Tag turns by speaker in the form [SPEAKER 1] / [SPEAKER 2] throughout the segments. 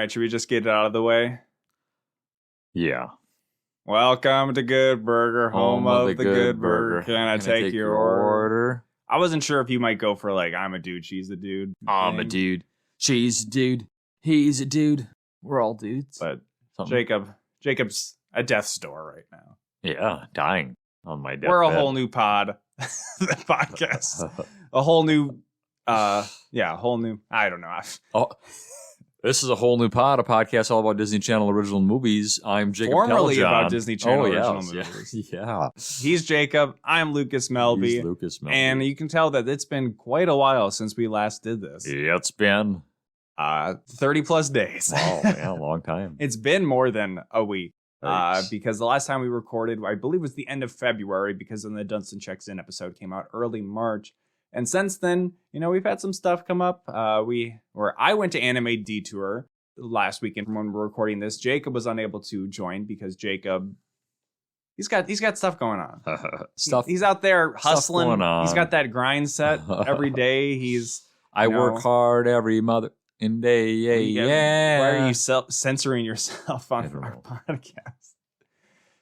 [SPEAKER 1] right, should we just get it out of the way?
[SPEAKER 2] Yeah.
[SPEAKER 1] Welcome to Good Burger, home of the Good Burger. Can I take your order? I wasn't sure if you might go for like, I'm a dude, she's a dude.
[SPEAKER 2] I'm a dude. She's a dude. He's a dude. We're all dudes.
[SPEAKER 1] But Jacob's a death's door right now.
[SPEAKER 2] Yeah, dying on my deathbed.
[SPEAKER 1] We're a whole new podcast. A whole new, I don't know.
[SPEAKER 2] This is a whole new a podcast all about Disney Channel original movies. I'm Jacob
[SPEAKER 1] Formerly
[SPEAKER 2] Pellejon.
[SPEAKER 1] About Disney Channel original movies.
[SPEAKER 2] Yeah.
[SPEAKER 1] He's Jacob. I'm Lucas Melby.
[SPEAKER 2] He's Lucas Melby.
[SPEAKER 1] And you can tell that it's been quite a while since we last did this.
[SPEAKER 2] Yeah, it's been
[SPEAKER 1] 30 plus days.
[SPEAKER 2] Wow, yeah, a long time.
[SPEAKER 1] It's been more than a week.
[SPEAKER 2] Thanks.
[SPEAKER 1] Because the last time we recorded, I believe was the end of February, because then the Dunstan Checks In episode came out early March. And since then, we've had some stuff come up. I went to Anime Detour last weekend when we were recording this. Jacob was unable to join because Jacob, he's got stuff going on. He's out there hustling.
[SPEAKER 2] Going on.
[SPEAKER 1] He's got that grind set every day.
[SPEAKER 2] I work hard every mother and day. Yeah.
[SPEAKER 1] Why are you censoring yourself on our podcast?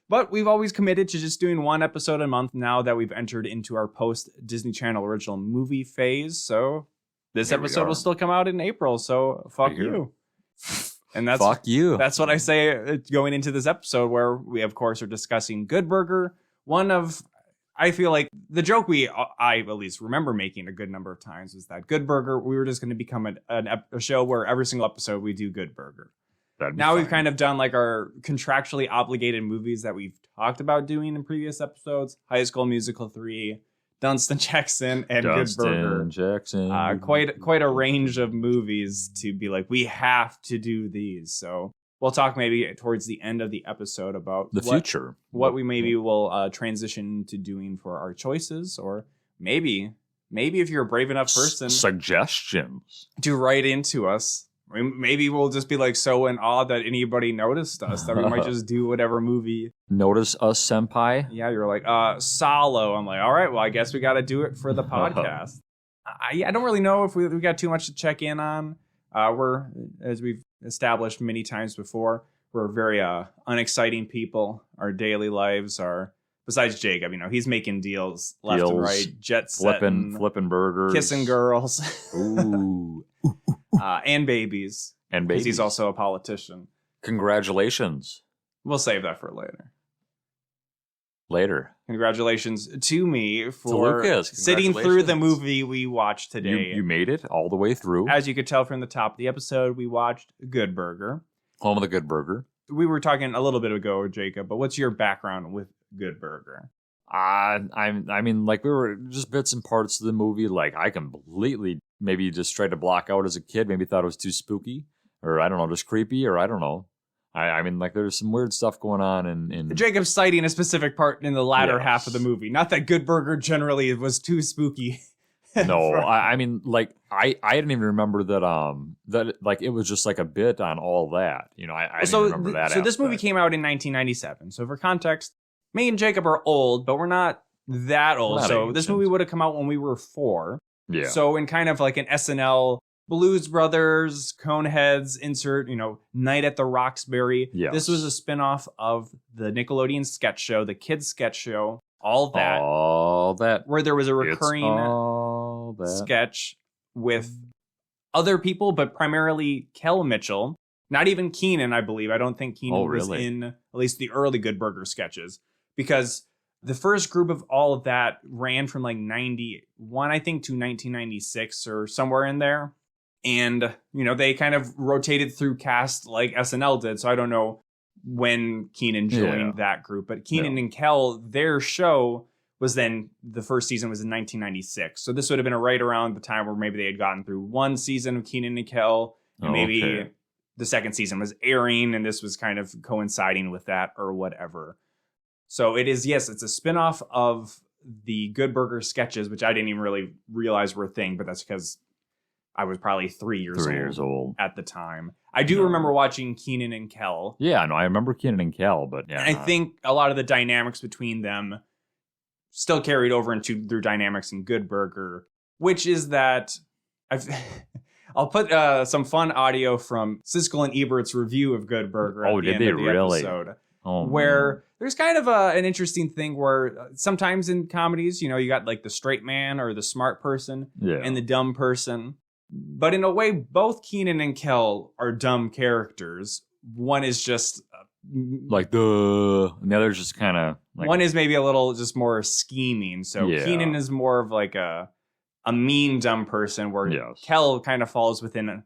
[SPEAKER 1] But we've always committed to just doing one episode a month now that we've entered into our post-Disney Channel original movie phase. So this episode will still come out in April, so fuck you. And that's
[SPEAKER 2] fuck you.
[SPEAKER 1] That's what I say going into this episode, where we, of course, are discussing Good Burger. I feel like the joke I at least remember making a good number of times was that Good Burger, we were just going to become a show where every single episode we do Good Burger. Now we've kind of done like our contractually obligated movies that we've talked about doing in previous episodes: High School Musical 3, Dunstan Checks In, and Good Burger.
[SPEAKER 2] Jackson.
[SPEAKER 1] Quite a range of movies to be like, we have to do these. So we'll talk maybe towards the end of the episode about
[SPEAKER 2] the future,
[SPEAKER 1] what we maybe will transition to doing for our choices, or maybe if you're a brave enough person,
[SPEAKER 2] suggestions
[SPEAKER 1] to write into us. Maybe we'll just be like so in awe that anybody noticed us that we might just do whatever movie.
[SPEAKER 2] Notice us, senpai?
[SPEAKER 1] Yeah, you're like, Solo. I'm like, all right, well, I guess we got to do it for the podcast. I don't really know if we got too much to check in on. We're, as we've established many times before, we're very unexciting people. Our daily lives are, besides Jacob, he's making deals left and right, jet setting,
[SPEAKER 2] flipping burgers,
[SPEAKER 1] kissing girls.
[SPEAKER 2] Ooh.
[SPEAKER 1] And babies.
[SPEAKER 2] And babies.
[SPEAKER 1] He's also a politician.
[SPEAKER 2] Congratulations.
[SPEAKER 1] We'll save that for
[SPEAKER 2] later.
[SPEAKER 1] Congratulations to me for sitting through the movie we watched today.
[SPEAKER 2] You made it all the way through.
[SPEAKER 1] As you could tell from the top of the episode, we watched Good Burger.
[SPEAKER 2] Home of the Good Burger.
[SPEAKER 1] We were talking a little bit ago, Jacob, but what's your background with Good Burger?
[SPEAKER 2] I mean, like, we were just bits and parts of the movie. Like, I completely maybe just tried to block out as a kid. Maybe thought it was too spooky, or I don't know, just creepy, or I don't know. I mean, like, there's some weird stuff going on in
[SPEAKER 1] Jacob's citing a specific part in the latter half of the movie. Not that Good Burger generally was too spooky.
[SPEAKER 2] No, I mean, like, I didn't even remember that like it was just like a bit on all that. I didn't remember that.
[SPEAKER 1] So this movie came out in 1997. So for context, me and Jacob are old, but we're not that old. So this movie would have come out when we were 4.
[SPEAKER 2] Yeah.
[SPEAKER 1] So in kind of like an SNL, Blues Brothers, Coneheads, insert, Night at the Roxbury.
[SPEAKER 2] Yes.
[SPEAKER 1] This was a spinoff of the Nickelodeon sketch show, the kids sketch show, all that. Where there was a recurring sketch with other people, but primarily Kel Mitchell. Not even Keenan, I believe. I don't think Keenan was in at least the early Good Burger sketches. Because the first group of all of that ran from like 91, I think, to 1996 or somewhere in there. And, they kind of rotated through cast like SNL did. So I don't know when Keenan joined that group. But Keenan and Kel, their show was then, the first season was in 1996. So this would have been right around the time where maybe they had gotten through one season of Keenan and Kel. And maybe the second season was airing, and this was kind of coinciding with that or whatever. So it is, yes, it's a spinoff of the Good Burger sketches, which I didn't even really realize were a thing, but that's because I was probably 3 years old at the time. I do remember watching Keenan and Kel.
[SPEAKER 2] Yeah, no, I remember Keenan and Kel, but yeah.
[SPEAKER 1] And I think a lot of the dynamics between them still carried over into their dynamics in Good Burger, which is that I'll put some fun audio from Siskel and Ebert's review of Good Burger.
[SPEAKER 2] Oh, did they really?
[SPEAKER 1] Episode, where there's kind of an interesting thing where sometimes in comedies, you got like the straight man or the smart person and the dumb person. But in a way, both Keenan and Kel are dumb characters. One is just
[SPEAKER 2] like and the other's just kind of like,
[SPEAKER 1] one is maybe a little just more scheming. So Keenan is more of like a mean dumb person, where Kel kind of falls within,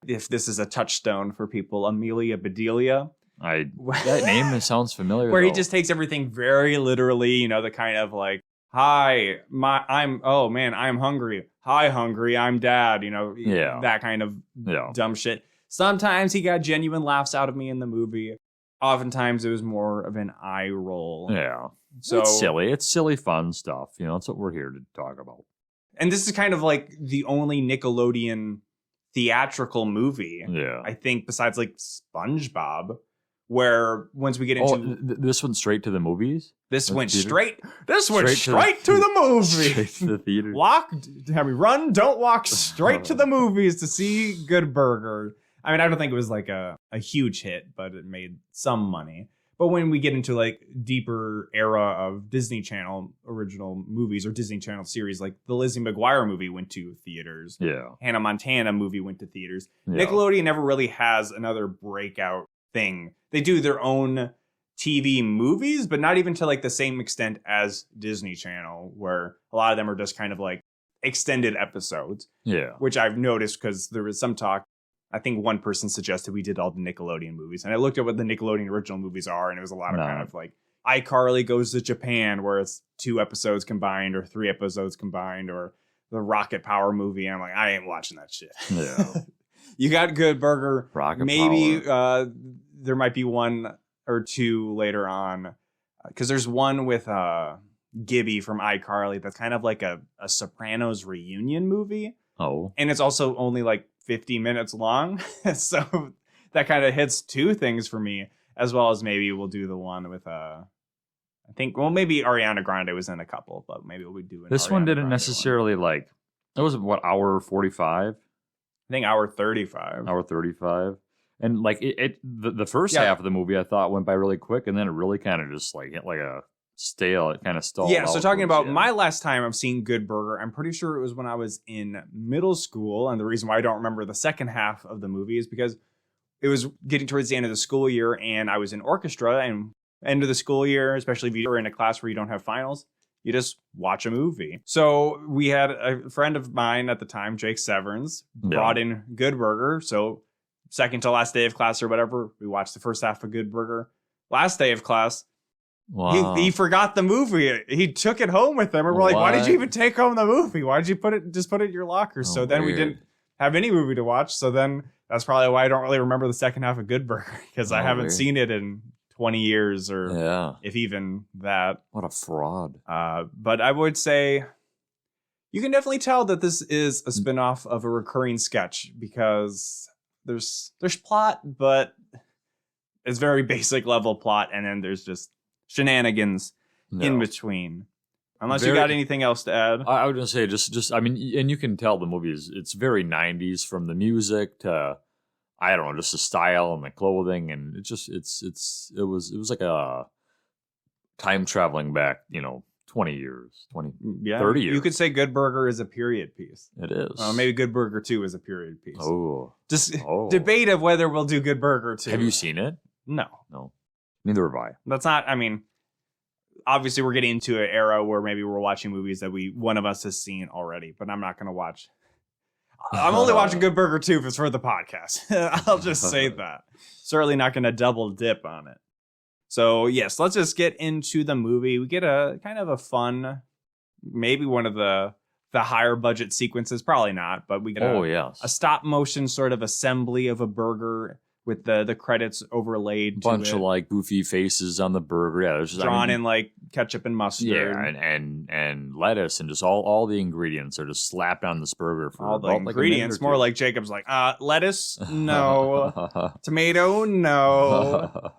[SPEAKER 1] if this is a touchstone for people, Amelia Bedelia.
[SPEAKER 2] That name sounds familiar.
[SPEAKER 1] Where he just takes everything very literally, the kind of like, hi, I'm hungry. Hi, hungry, I'm dad, that kind of dumb shit. Sometimes he got genuine laughs out of me in the movie. Oftentimes it was more of an eye roll.
[SPEAKER 2] Yeah. So it's silly. It's silly, fun stuff. That's what we're here to talk about.
[SPEAKER 1] And this is kind of like the only Nickelodeon theatrical movie, I think, besides like SpongeBob, where once we get into
[SPEAKER 2] this went straight to the movies.
[SPEAKER 1] This went straight to the movies.
[SPEAKER 2] Straight to the theater.
[SPEAKER 1] Run, don't walk, straight to the movies to see Good Burger. I mean, I don't think it was like a huge hit, but it made some money. But when we get into like deeper era of Disney Channel original movies or Disney Channel series, like the Lizzie McGuire movie went to theaters.
[SPEAKER 2] Yeah.
[SPEAKER 1] Hannah Montana movie went to theaters. Yeah. Nickelodeon never really has another breakout thing. They do their own TV movies, but not even to like the same extent as Disney Channel, where a lot of them are just kind of like extended episodes.
[SPEAKER 2] Yeah.
[SPEAKER 1] Which I've noticed because there was some talk. I think one person suggested we did all the Nickelodeon movies. And I looked at what the Nickelodeon original movies are, and it was a lot of kind of like iCarly Goes to Japan, where it's 2 episodes combined or 3 episodes combined, or the Rocket Power movie. And I'm like, I ain't watching that shit.
[SPEAKER 2] Yeah.
[SPEAKER 1] You got Good Burger.
[SPEAKER 2] Rocket
[SPEAKER 1] Maybe
[SPEAKER 2] Power.
[SPEAKER 1] There might be 1 or 2 later on. Because there's one with Gibby from iCarly that's kind of like a Sopranos reunion movie.
[SPEAKER 2] Oh.
[SPEAKER 1] And it's also only like 50 minutes long. So that kind of hits 2 things for me, as well as maybe we'll do the one with I think, well, maybe Ariana Grande was in a couple, but maybe we'll do
[SPEAKER 2] this
[SPEAKER 1] Ariana
[SPEAKER 2] one didn't
[SPEAKER 1] Grande
[SPEAKER 2] necessarily one. Like, that was what, hour 45?
[SPEAKER 1] I think hour 35.
[SPEAKER 2] Hour 35. And like the first half of the movie I thought went by really quick, and then it really kind of just like hit like a stale. It kind of stalled.
[SPEAKER 1] Yeah, so talking about my last time I've seen Good Burger, I'm pretty sure it was when I was in middle school. And the reason why I don't remember the second half of the movie is because it was getting towards the end of the school year, and I was in orchestra. And end of the school year, especially if you're in a class where you don't have finals, you just watch a movie. So we had a friend of mine at the time, Jake Severns, brought in Good Burger. So second to last day of class or whatever, we watched the first half of Good Burger. Last day of class,
[SPEAKER 2] wow.
[SPEAKER 1] He forgot the movie. He took it home with him. And we're like, why did you even take home the movie? Why did you put it in your locker? So then we didn't have any movie to watch. So then that's probably why I don't really remember the second half of Good Burger, because I haven't seen it in 20 years or if even that.
[SPEAKER 2] What a fraud.
[SPEAKER 1] But I would say you can definitely tell that this is a spinoff of a recurring sketch, because there's plot, but it's very basic level plot. And then there's just shenanigans in between. Unless you got anything else to add.
[SPEAKER 2] I would just say just I mean, and you can tell the movie it's very 90s, from the music to, I don't know, just the style and the clothing, and it was like a time traveling back, 20 years, 30 years.
[SPEAKER 1] You could say Good Burger is a period piece.
[SPEAKER 2] It is.
[SPEAKER 1] Maybe Good Burger 2 is a period piece.
[SPEAKER 2] Oh.
[SPEAKER 1] Just debate of whether we'll do Good Burger 2.
[SPEAKER 2] Have you seen it?
[SPEAKER 1] No.
[SPEAKER 2] Neither have I.
[SPEAKER 1] That's not, I mean, obviously we're getting into an era where maybe we're watching movies that one of us has seen already, but I'm not going to watch. I'm only watching Good Burger 2 if it's for the podcast. I'll just say that. Certainly not going to double dip on it. So yes, let's just get into the movie. We get a kind of a fun, maybe one of the higher budget sequences. Probably not, but we get a stop motion sort of assembly of a burger with the credits overlaid.
[SPEAKER 2] Bunch of like goofy faces on the burger. Yeah, there's
[SPEAKER 1] drawn in like ketchup and mustard.
[SPEAKER 2] Yeah, and lettuce, and just all the ingredients are just slapped on this burger for
[SPEAKER 1] all the ingredients. More like Jacob's like, lettuce, no. Tomato, no.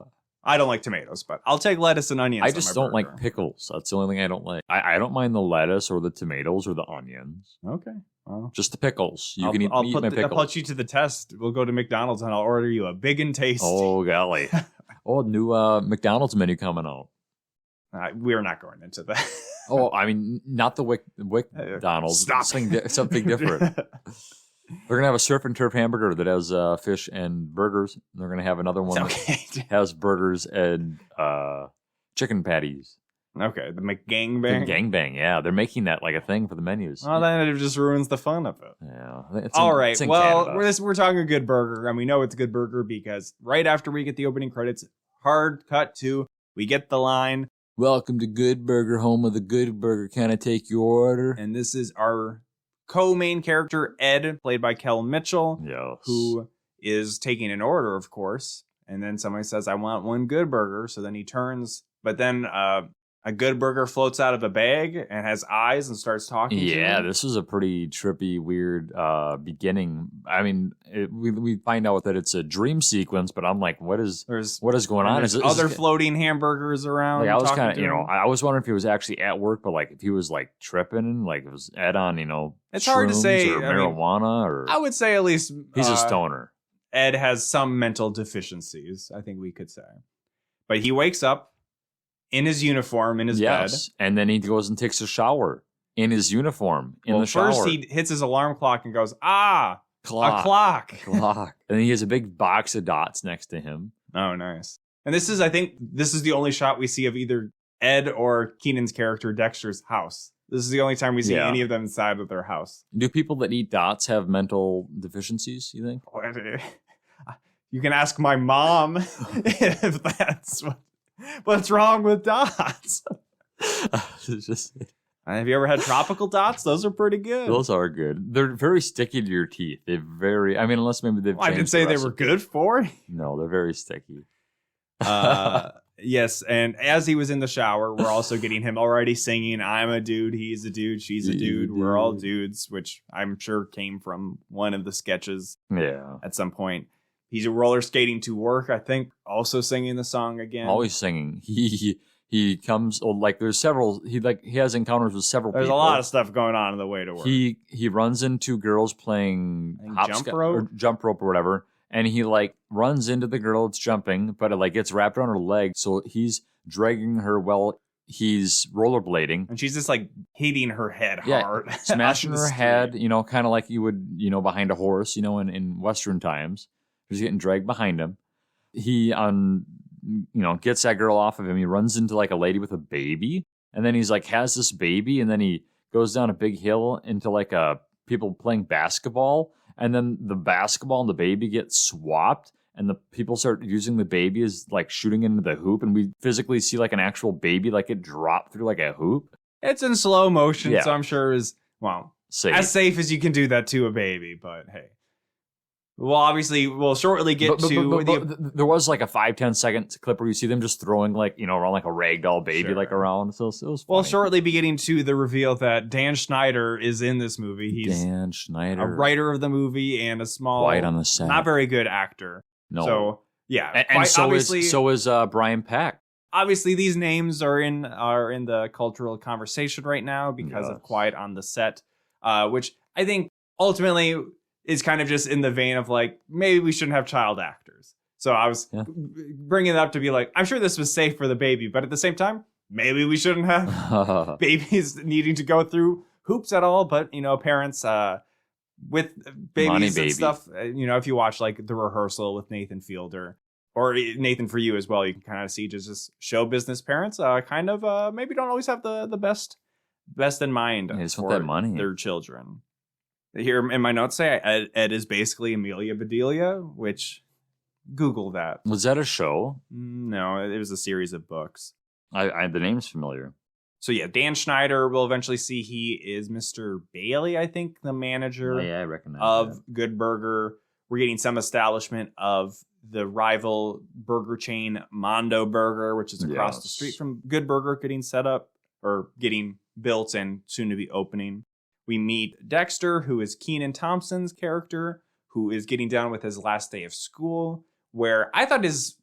[SPEAKER 1] I don't like tomatoes, but I'll take lettuce and onions.
[SPEAKER 2] I just don't like pickles. That's the only thing I don't like. I don't mind the lettuce or the tomatoes or the onions.
[SPEAKER 1] Okay. Well,
[SPEAKER 2] just the pickles. You can eat my pickles.
[SPEAKER 1] I'll put you to the test. We'll go to McDonald's and I'll order you a big and tasty.
[SPEAKER 2] Oh, golly. New McDonald's menu coming out.
[SPEAKER 1] We're not going into that.
[SPEAKER 2] I mean, not the Wick McDonald's.
[SPEAKER 1] Stop.
[SPEAKER 2] Something different. They're going to have a surf and turf hamburger that has fish and burgers. They're going to have another one that has burgers and chicken patties.
[SPEAKER 1] Okay, the McGangbang.
[SPEAKER 2] Gangbang, yeah. They're making that like a thing for the menus.
[SPEAKER 1] Well, then it just ruins the fun of it.
[SPEAKER 2] Yeah.
[SPEAKER 1] All right. Well, we're talking a good burger, and we know it's a good burger because right after we get the opening credits, hard cut to, we get the line,
[SPEAKER 2] "Welcome to Good Burger, home of the good burger. Can I take your order?"
[SPEAKER 1] And this is our co-main character, Ed, played by Kel Mitchell, who is taking an order, of course. And then somebody says, "I want one good burger." So then he turns, but then a good burger floats out of a bag and has eyes and starts talking to him.
[SPEAKER 2] Yeah, this was a pretty trippy, weird beginning. I mean, we find out that it's a dream sequence, but I'm like, what is going on?
[SPEAKER 1] There's other floating hamburgers around.
[SPEAKER 2] Like, I was kind of, I was wondering if he was actually at work, but like if he was like tripping, like it was Ed on,
[SPEAKER 1] it's hard to say.
[SPEAKER 2] Or marijuana, or
[SPEAKER 1] I would say at least
[SPEAKER 2] he's a stoner.
[SPEAKER 1] Ed has some mental deficiencies, I think we could say. But he wakes up in his uniform, in his bed.
[SPEAKER 2] And then he goes and takes a shower in his uniform, in the shower.
[SPEAKER 1] First he hits his alarm clock and goes, a clock.
[SPEAKER 2] And then he has a big box of dots next to him.
[SPEAKER 1] Oh, nice. And I think this is the only shot we see of either Ed or Keenan's character, Dexter's house. This is the only time we see any of them inside of their house.
[SPEAKER 2] Do people that eat dots have mental deficiencies, you think?
[SPEAKER 1] You can ask my mom if that's what's wrong with dots. Have you ever had tropical dots? Those are pretty good.
[SPEAKER 2] Those are good. They're very sticky to your teeth. Unless maybe they've changed.
[SPEAKER 1] I didn't say they were good for.
[SPEAKER 2] No, they're very sticky.
[SPEAKER 1] Yes, and as he was in the shower, we're also getting him already singing, "I'm a dude, he's a dude, she's a dude, we're all dudes," which I'm sure came from one of the sketches.
[SPEAKER 2] Yeah.
[SPEAKER 1] At some point. He's roller skating to work, I think, also singing the song again.
[SPEAKER 2] Always singing. He comes there's several. He has encounters with several.
[SPEAKER 1] There's
[SPEAKER 2] people.
[SPEAKER 1] A lot of stuff going on the way to work.
[SPEAKER 2] He runs into girls playing jump rope or whatever, and he runs into the girl that's jumping, but it gets wrapped around her leg, so he's dragging her while he's rollerblading,
[SPEAKER 1] and she's just hitting her head hard,
[SPEAKER 2] smashing her head, kind of like you would, behind a horse, in Western times. He's getting dragged behind him. He gets that girl off of him. He runs into a lady with a baby, and then he's has this baby, and then he goes down a big hill into people playing basketball, and then the basketball and the baby get swapped, and the people start using the baby as shooting into the hoop, and we physically see an actual baby it drop through a hoop.
[SPEAKER 1] It's in slow motion, so I'm sure is
[SPEAKER 2] safe.
[SPEAKER 1] As safe as you can do that to a baby, but hey. Well, obviously, we'll shortly get to...
[SPEAKER 2] There was a 5-10 second clip where you see them just throwing around a ragdoll baby around. So it was funny.
[SPEAKER 1] We'll shortly be getting to the reveal that Dan Schneider is in this movie. He's
[SPEAKER 2] Dan Schneider,
[SPEAKER 1] a writer of the movie and a small,
[SPEAKER 2] quite on the set,
[SPEAKER 1] not very good actor.
[SPEAKER 2] No,
[SPEAKER 1] so yeah,
[SPEAKER 2] and so is Brian Pack.
[SPEAKER 1] Obviously, these names are in the cultural conversation right now because of Quiet on the Set, which I think ultimately is kind of just in the vein of maybe we shouldn't have child actors. So I was bringing it up to be I'm sure this was safe for the baby, but at the same time, maybe we shouldn't have babies needing to go through hoops at all. But, parents with babies and stuff, if you watch The Rehearsal with Nathan Fielder or Nathan For You as well, you can kind of see just show business parents kind of maybe don't always have the best in mind for their children. Here in my notes say Ed is basically Amelia Bedelia, which Google that.
[SPEAKER 2] Was that a show?
[SPEAKER 1] No, it was a series of books.
[SPEAKER 2] The name's familiar.
[SPEAKER 1] So yeah, Dan Schneider, we'll eventually see he is Mr. Bailey, I think, the manager
[SPEAKER 2] I recognize
[SPEAKER 1] of Good Burger. We're getting some establishment of the rival burger chain Mondo Burger, which is across the street from Good Burger, getting set up or getting built and soon to be opening. We meet Dexter, who is Kenan Thompson's character, who is getting down with his last day of school, where I thought his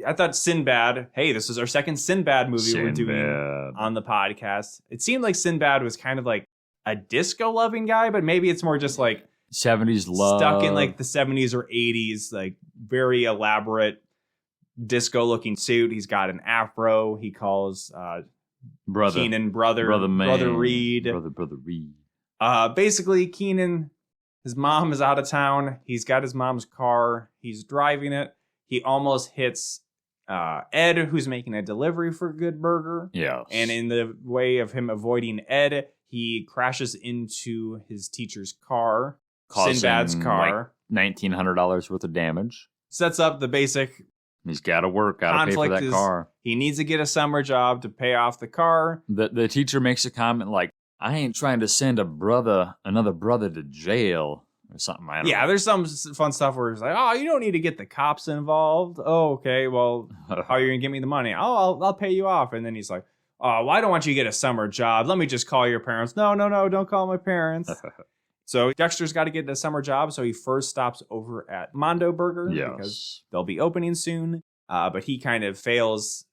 [SPEAKER 1] I thought Sinbad, hey, this is our second Sinbad movie we're doing on the podcast. It seemed like Sinbad was kind of like a disco-loving guy, but maybe it's more just like
[SPEAKER 2] 70s love.
[SPEAKER 1] Stuck in like the 70s or 80s, like very elaborate disco-looking suit. He's got an afro. He calls Keenan brother Reed.
[SPEAKER 2] Brother Reed.
[SPEAKER 1] Basically, Keenan, his mom is out of town. He's got his mom's car. He's driving it. He almost hits Ed, who's making a delivery for Good Burger.
[SPEAKER 2] Yeah.
[SPEAKER 1] And in the way of him avoiding Ed, he crashes into his teacher's car, Sinbad's car.
[SPEAKER 2] Like $1,900 worth of damage.
[SPEAKER 1] Sets up the basic
[SPEAKER 2] He's got to work, got to pay for that car.
[SPEAKER 1] He needs to get a summer job to pay off the car.
[SPEAKER 2] The teacher makes a comment like, I ain't trying to send another brother to jail. Or something. I don't know.
[SPEAKER 1] There's some fun stuff where it's like, oh, you don't need to get the cops involved. Oh, okay. Well, how are you going to give me the money? Oh, I'll pay you off. And then he's like, oh, well, I don't want you to get a summer job. Let me just call your parents. No, don't call my parents. So Dexter's got to get a summer job. So he first stops over at Mondo Burger because they'll be opening soon. But he kind of fails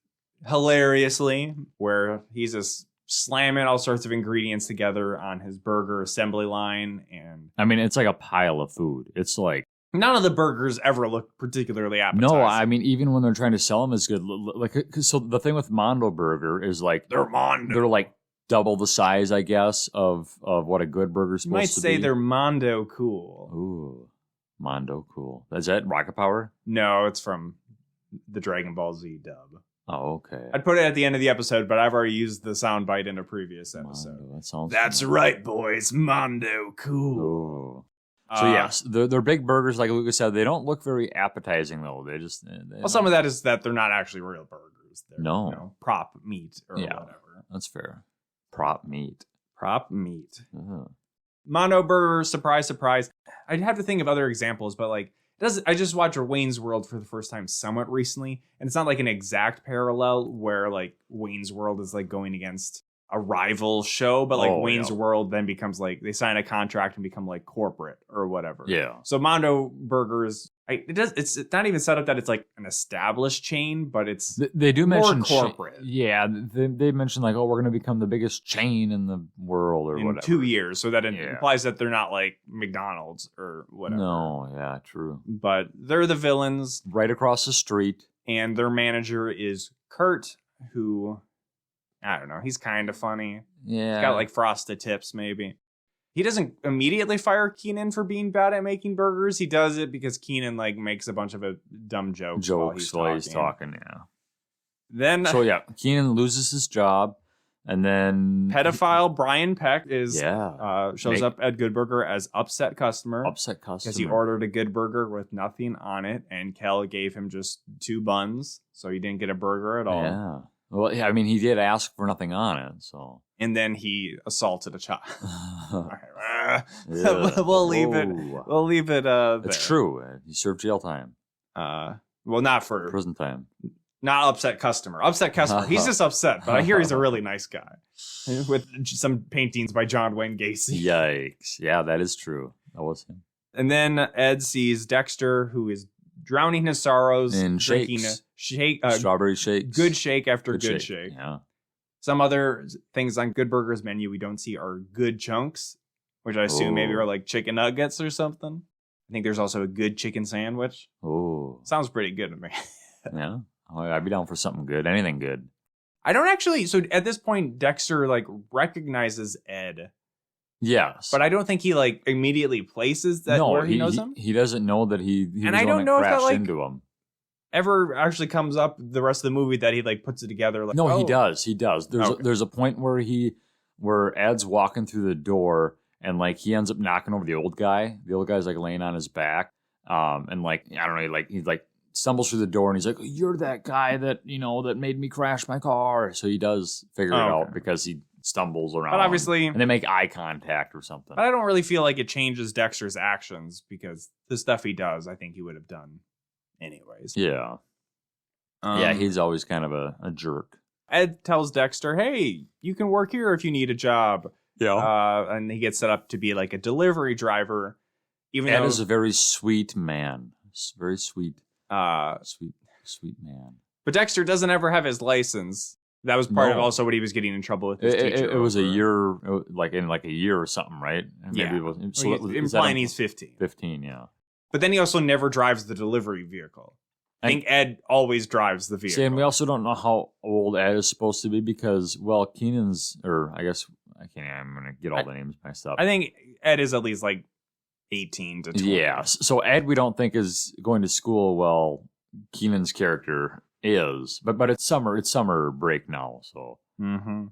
[SPEAKER 1] hilariously where he's just slamming all sorts of ingredients together on his burger assembly line. And
[SPEAKER 2] I mean, it's like a pile of food. It's like
[SPEAKER 1] none of the burgers ever look particularly appetizing.
[SPEAKER 2] No, I mean, even when they're trying to sell them as good, like, so the thing with Mondo Burger is like
[SPEAKER 1] they're Mondo.
[SPEAKER 2] They're like double the size, I guess, of what a good burger's supposed to be.
[SPEAKER 1] You might say they're Mondo Cool.
[SPEAKER 2] Ooh, Mondo Cool. Is that Rocket Power?
[SPEAKER 1] No, it's from the Dragon Ball Z dub.
[SPEAKER 2] Oh, okay.
[SPEAKER 1] I'd put it at the end of the episode, but I've already used the soundbite in a previous episode.
[SPEAKER 2] Mondo,
[SPEAKER 1] That's right, boys. Mondo Cool.
[SPEAKER 2] Ooh. So yes, they're big burgers, like Lucas said. They don't look very appetizing, though. They just
[SPEAKER 1] some of that is that they're not actually real burgers. They're,
[SPEAKER 2] no,
[SPEAKER 1] prop meat or whatever.
[SPEAKER 2] That's fair. Prop meat.
[SPEAKER 1] Mondo Burger, surprise, surprise. I'd have to think of other examples, but like I just watched Wayne's World for the first time somewhat recently, and it's not like an exact parallel where like Wayne's World is like going against a rival show, but like Wayne's World then becomes like they sign a contract and become like corporate or whatever.
[SPEAKER 2] Yeah.
[SPEAKER 1] So Mondo Burgers, it's not even set up that it's like an established chain, but it's
[SPEAKER 2] they do mention
[SPEAKER 1] more corporate.
[SPEAKER 2] They mention like, we're going to become the biggest chain in the world or whatever.
[SPEAKER 1] In 2 years, so that it implies that they're not like McDonald's or whatever.
[SPEAKER 2] No, yeah, true.
[SPEAKER 1] But they're the villains.
[SPEAKER 2] Right across the street.
[SPEAKER 1] And their manager is Kurt, who, I don't know, he's kind of funny.
[SPEAKER 2] Yeah.
[SPEAKER 1] He's got like frosted tips, maybe. He doesn't immediately fire Keenan for being bad at making burgers. He does it because Keenan like makes a bunch of dumb jokes while he's talking. Then
[SPEAKER 2] Keenan loses his job, and then
[SPEAKER 1] pedophile Brian Peck shows up at Good Burger as upset customer because he ordered a Good Burger with nothing on it, and Kel gave him just 2 buns, so he didn't get a burger at all.
[SPEAKER 2] Yeah. Well, I mean, he did ask for nothing on it, so.
[SPEAKER 1] And then he assaulted a child. We'll leave it. We'll leave it.
[SPEAKER 2] It's true. He served jail time.
[SPEAKER 1] Well, not for
[SPEAKER 2] prison time.
[SPEAKER 1] Not upset customer. Upset customer. He's just upset, but I hear he's a really nice guy. With some paintings by John Wayne Gacy.
[SPEAKER 2] Yikes! Yeah, that is true. That was him.
[SPEAKER 1] And then Ed sees Dexter, who is drowning his sorrows
[SPEAKER 2] in
[SPEAKER 1] drinking
[SPEAKER 2] strawberry shakes.
[SPEAKER 1] Good shake after good shake.
[SPEAKER 2] Yeah.
[SPEAKER 1] Some other things on Good Burger's menu we don't see are good chunks, which I assume maybe are like chicken nuggets or something. I think there's also a good chicken sandwich.
[SPEAKER 2] Oh,
[SPEAKER 1] sounds pretty good to me.
[SPEAKER 2] Yeah, I'd be down for something good. Anything good.
[SPEAKER 1] I don't actually. So at this point, Dexter like recognizes Ed.
[SPEAKER 2] Yes,
[SPEAKER 1] but I don't think he like immediately places that where he knows him.
[SPEAKER 2] He doesn't know that he
[SPEAKER 1] and I don't know if that like
[SPEAKER 2] into him.
[SPEAKER 1] Ever actually comes up the rest of the movie that he like puts it together. Like,
[SPEAKER 2] no, he does. There's a point where Ed's walking through the door and like he ends up knocking over the old guy. The old guy's like laying on his back, and like I don't know, he like stumbles through the door and he's like, "You're that guy that that made me crash my car." So he does figure it out because he stumbles around.
[SPEAKER 1] But obviously,
[SPEAKER 2] and they make eye contact or something.
[SPEAKER 1] But I don't really feel like it changes Dexter's actions because the stuff he does, I think he would have done anyways.
[SPEAKER 2] Yeah. He's always kind of a jerk.
[SPEAKER 1] Ed tells Dexter, "Hey, you can work here if you need a job."
[SPEAKER 2] Yeah.
[SPEAKER 1] And he gets set up to be like a delivery driver.
[SPEAKER 2] Ed is a very sweet man. Very sweet. sweet man.
[SPEAKER 1] But Dexter doesn't ever have his license. That was part of also what he was getting in trouble with his teacher.
[SPEAKER 2] It was a year, like in like a year or something, right?
[SPEAKER 1] Maybe it was. So implying he's 15.
[SPEAKER 2] 15, yeah.
[SPEAKER 1] But then he also never drives the delivery vehicle. I think Ed always drives the vehicle.
[SPEAKER 2] See, and we also don't know how old Ed is supposed to be because, well, Keenan's, or I guess, I'm going to get all the names messed up.
[SPEAKER 1] I think Ed is at least like 18 to 20.
[SPEAKER 2] Yeah, so Ed we don't think is going to school. Well, Keenan's character is, but it's summer break now, so.
[SPEAKER 1] Mm-hmm.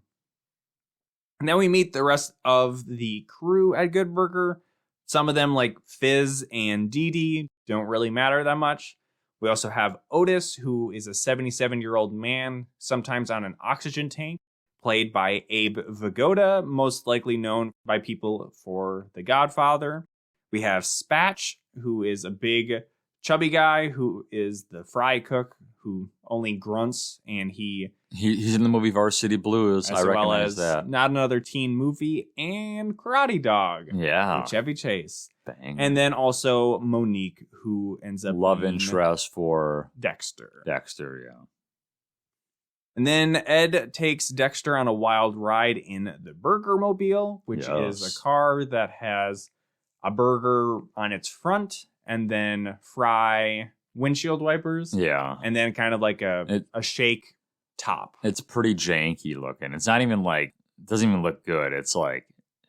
[SPEAKER 1] And then we meet the rest of the crew at Good Burger. Some of them, like Fizz and Dee Dee, don't really matter that much. We also have Otis, who is a 77-year-old man, sometimes on an oxygen tank, played by Abe Vigoda, most likely known by people for The Godfather. We have Spatch, who is a big, chubby guy who is the fry cook who only grunts, and
[SPEAKER 2] he's in the movie Varsity Blues. I recognize that.
[SPEAKER 1] Not Another Teen Movie and Karate Dog.
[SPEAKER 2] Yeah,
[SPEAKER 1] with Chevy Chase.
[SPEAKER 2] Bang.
[SPEAKER 1] And then also Monique, who ends up
[SPEAKER 2] love interest for
[SPEAKER 1] Dexter.
[SPEAKER 2] Dexter, yeah.
[SPEAKER 1] And then Ed takes Dexter on a wild ride in the Burger Mobile, which is a car that has a burger on its front and then fry windshield wipers.
[SPEAKER 2] Yeah.
[SPEAKER 1] And then kind of like a shake top.
[SPEAKER 2] It's pretty janky looking. It's not even like, it doesn't even look good. It's like,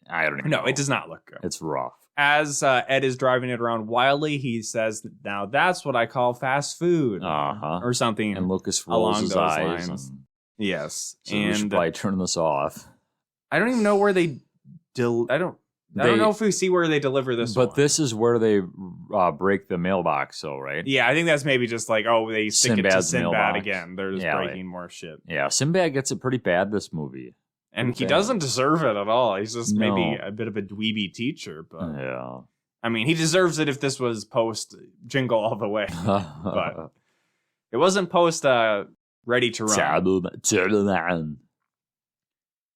[SPEAKER 2] I don't even know.
[SPEAKER 1] No, it does not look good.
[SPEAKER 2] It's rough.
[SPEAKER 1] As Ed is driving it around wildly, he says, now that's what I call fast food. Or something.
[SPEAKER 2] And Lucas rolls his eyes.
[SPEAKER 1] Lines. Yes.
[SPEAKER 2] So we should probably turn this off.
[SPEAKER 1] I don't even know where they... I don't know if we see where they deliver this
[SPEAKER 2] But this is where they break the mailbox, so, right?
[SPEAKER 1] Yeah, I think that's maybe just like, they stick
[SPEAKER 2] Sinbad's
[SPEAKER 1] it to Sinbad
[SPEAKER 2] mailbox.
[SPEAKER 1] again. They're just breaking more shit.
[SPEAKER 2] Yeah, Sinbad gets it pretty bad this movie.
[SPEAKER 1] And he doesn't deserve it at all. He's just maybe a bit of a dweeby teacher. But
[SPEAKER 2] yeah.
[SPEAKER 1] I mean, he deserves it if this was post Jingle All the Way. But it wasn't post Ready to Run.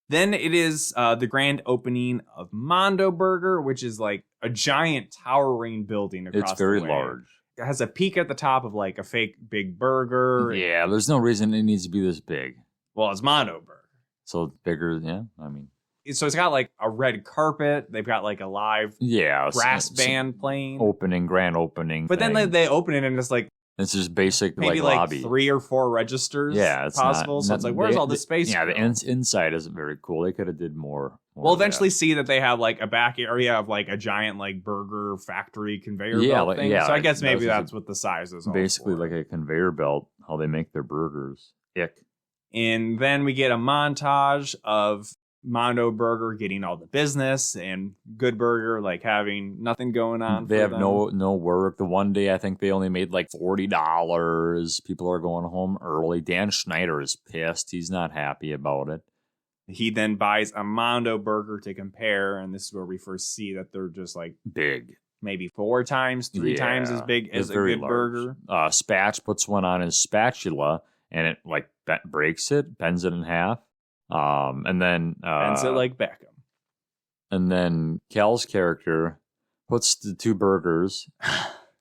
[SPEAKER 1] Then it is the grand opening of Mondo Burger, which is like a giant towering building across the way.
[SPEAKER 2] It's very large.
[SPEAKER 1] It has a peak at the top of like a fake big burger.
[SPEAKER 2] Yeah, there's no reason it needs to be this big.
[SPEAKER 1] Well, it's Mondo Burger.
[SPEAKER 2] So it's bigger, yeah. I mean,
[SPEAKER 1] so it's got like a red carpet. They've got like a live brass band playing.
[SPEAKER 2] Grand opening.
[SPEAKER 1] But then they open it and it's like
[SPEAKER 2] it's just basic
[SPEAKER 1] maybe
[SPEAKER 2] like lobby.
[SPEAKER 1] 3 or 4 registers.
[SPEAKER 2] Yeah, it's
[SPEAKER 1] possible. So it's like, where's all the space?
[SPEAKER 2] Yeah, the inside isn't very cool. They could have did more.
[SPEAKER 1] We'll eventually see that they have like a back area of like a giant like burger factory conveyor belt thing. So I guess maybe that's what the size is.
[SPEAKER 2] Basically like a conveyor belt, how they make their burgers.
[SPEAKER 1] And then we get a montage of Mondo Burger getting all the business and Good Burger like having nothing going on.
[SPEAKER 2] They have no work. The one day I think they only made like $40. People are going home early. Dan Schneider is pissed. He's not happy about it.
[SPEAKER 1] He then buys a Mondo Burger to compare, and this is where we first see that they're just like
[SPEAKER 2] big.
[SPEAKER 1] Maybe 4 times, 3 times as big as a Good Burger.
[SPEAKER 2] Spatch puts one on his spatula, and it like breaks it, bends it in half. And then
[SPEAKER 1] bends it like Beckham.
[SPEAKER 2] And then Cal's character puts the 2 burgers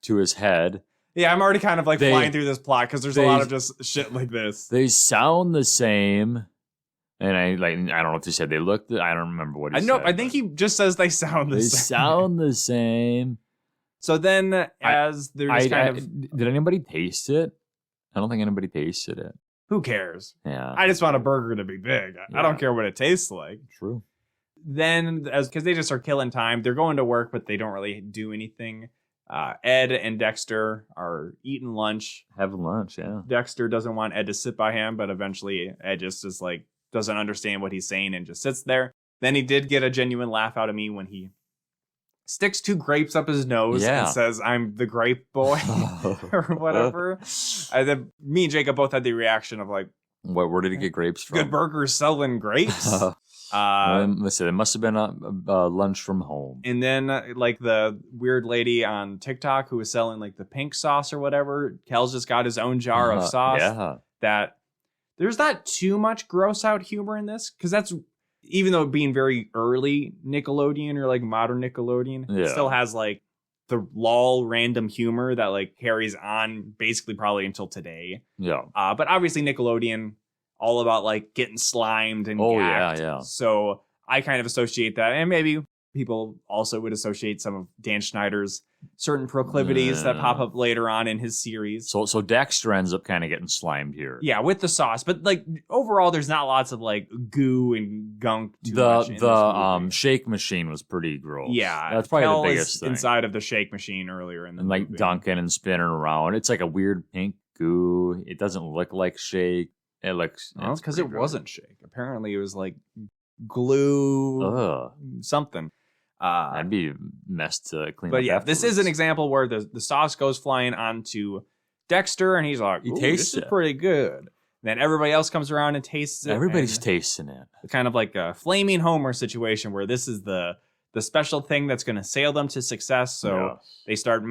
[SPEAKER 2] to his head.
[SPEAKER 1] Yeah, I'm already kind of like flying through this plot because there's a lot of just shit like this.
[SPEAKER 2] They sound the same. And I don't know what they said. They looked. I don't remember what he said.
[SPEAKER 1] I think he just says they sound the same.
[SPEAKER 2] They sound the same.
[SPEAKER 1] So then, as there's
[SPEAKER 2] did anybody taste it? I don't think anybody tasted it.
[SPEAKER 1] Who cares?
[SPEAKER 2] Yeah.
[SPEAKER 1] I just want a burger to be big. I don't care what it tastes like.
[SPEAKER 2] True.
[SPEAKER 1] Then, because they just are killing time, they're going to work, but they don't really do anything. Ed and Dexter are eating lunch.
[SPEAKER 2] Having lunch, yeah.
[SPEAKER 1] Dexter doesn't want Ed to sit by him, but eventually Ed just is like, doesn't understand what he's saying and just sits there. Then he did get a genuine laugh out of me when he sticks 2 grapes up his nose and says, "I'm the grape boy," or whatever. Then me and Jacob both had the reaction of like,
[SPEAKER 2] where did he get grapes from?
[SPEAKER 1] Good Burger selling grapes.
[SPEAKER 2] Listen, it must have been a lunch from home.
[SPEAKER 1] And then like the weird lady on TikTok who was selling like the pink sauce or whatever, Kel's just got his own jar of sauce. That there's not too much gross out humor in this, because that's, even though being very early Nickelodeon or like modern Nickelodeon, it still has like the lol random humor that like carries on basically probably until today.
[SPEAKER 2] Yeah.
[SPEAKER 1] But obviously Nickelodeon, all about like getting slimed and gacked.
[SPEAKER 2] Yeah.
[SPEAKER 1] So I kind of associate that, and maybe people also would associate some of Dan Schneider's certain proclivities that pop up later on in his series.
[SPEAKER 2] So Dexter ends up kind of getting slimed here.
[SPEAKER 1] Yeah, with the sauce, but like overall, there's not lots of like goo and gunk.
[SPEAKER 2] The shake machine was pretty gross.
[SPEAKER 1] Yeah,
[SPEAKER 2] that's probably the biggest thing.
[SPEAKER 1] Inside of the shake machine earlier in the movie.
[SPEAKER 2] Like dunking and spinning around. It's like a weird pink goo. It doesn't look like shake. It looks
[SPEAKER 1] because it wasn't shake. Apparently, it was like glue, something.
[SPEAKER 2] That'd be messed to clean.
[SPEAKER 1] But yeah, this is an example where the sauce goes flying onto Dexter, and he's like, "This is pretty good." And then everybody else comes around and tastes it.
[SPEAKER 2] Everybody's tasting it.
[SPEAKER 1] Kind of like a flaming Homer situation, where this is the special thing that's going to sail them to success. So they start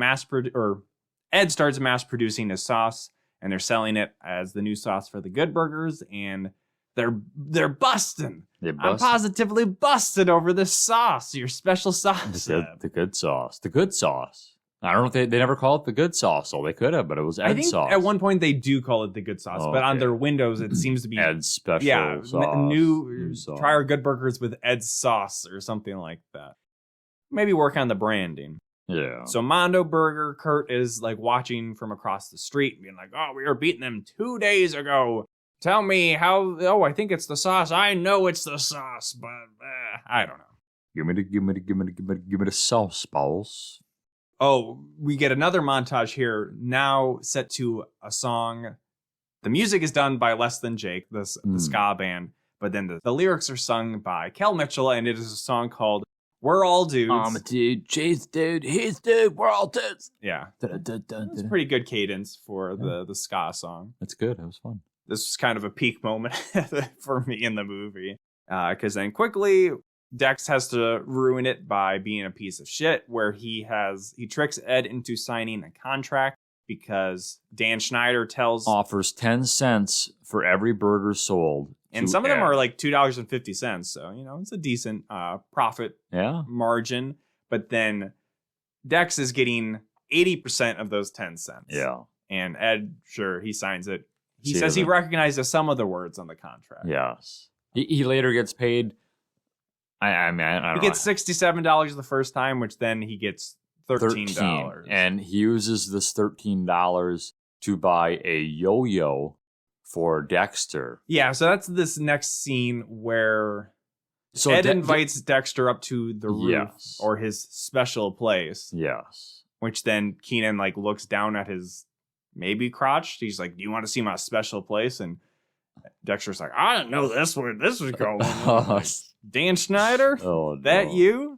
[SPEAKER 1] Ed starts mass producing his sauce, and they're selling it as the new sauce for the Good Burgers, and they're busting. I'm positively busted over this sauce, your special sauce.
[SPEAKER 2] The good sauce. The good sauce. I don't know if they never call it the good sauce. Oh, they could have, but it was Ed's sauce.
[SPEAKER 1] At one point they do call it the good sauce, but on their windows it seems to be
[SPEAKER 2] Ed's special sauce.
[SPEAKER 1] New sauce. Try our Good Burgers with Ed's sauce or something like that. Maybe work on the branding.
[SPEAKER 2] Yeah.
[SPEAKER 1] So Mondo Burger, Kurt is like watching from across the street, being like, "Oh, we were beating them 2 days ago. Tell me how." "Oh, I think it's the sauce. I know it's the sauce, but I don't know."
[SPEAKER 2] Give me the sauce balls.
[SPEAKER 1] Oh, we get another montage here, now set to a song. The music is done by Less Than Jake, the ska band, but then the lyrics are sung by Kel Mitchell, and it is a song called We're All Dudes.
[SPEAKER 2] I'm a dude, she's dude, he's dude, we're all dudes.
[SPEAKER 1] Yeah. It's pretty good cadence for the ska song.
[SPEAKER 2] That's good. It was fun.
[SPEAKER 1] This was kind of a peak moment for me in the movie. Because then quickly, Dex has to ruin it by being a piece of shit, where he tricks Ed into signing a contract because Dan Schneider
[SPEAKER 2] offers 10 cents for every burger sold.
[SPEAKER 1] And some of them are like $2.50. So, it's a decent profit margin. But then Dex is getting 80% of those 10 cents.
[SPEAKER 2] Yeah.
[SPEAKER 1] And Ed, sure, he signs it. He says he recognizes some of the words on the contract.
[SPEAKER 2] Yes. He later gets paid. I don't
[SPEAKER 1] know. He gets $67 the first time, which then he gets $13.
[SPEAKER 2] And he uses this $13 to buy a yo-yo for Dexter.
[SPEAKER 1] Yeah, so that's this next scene where Ed invites Dexter up to the roof or his special place.
[SPEAKER 2] Yes.
[SPEAKER 1] Which then Keenan looks down at his maybe crotch. He's like, "Do you want to see my special place?" And Dexter's like, "I didn't know this where this was going." Dan Schneider?
[SPEAKER 2] Oh, no.
[SPEAKER 1] That you?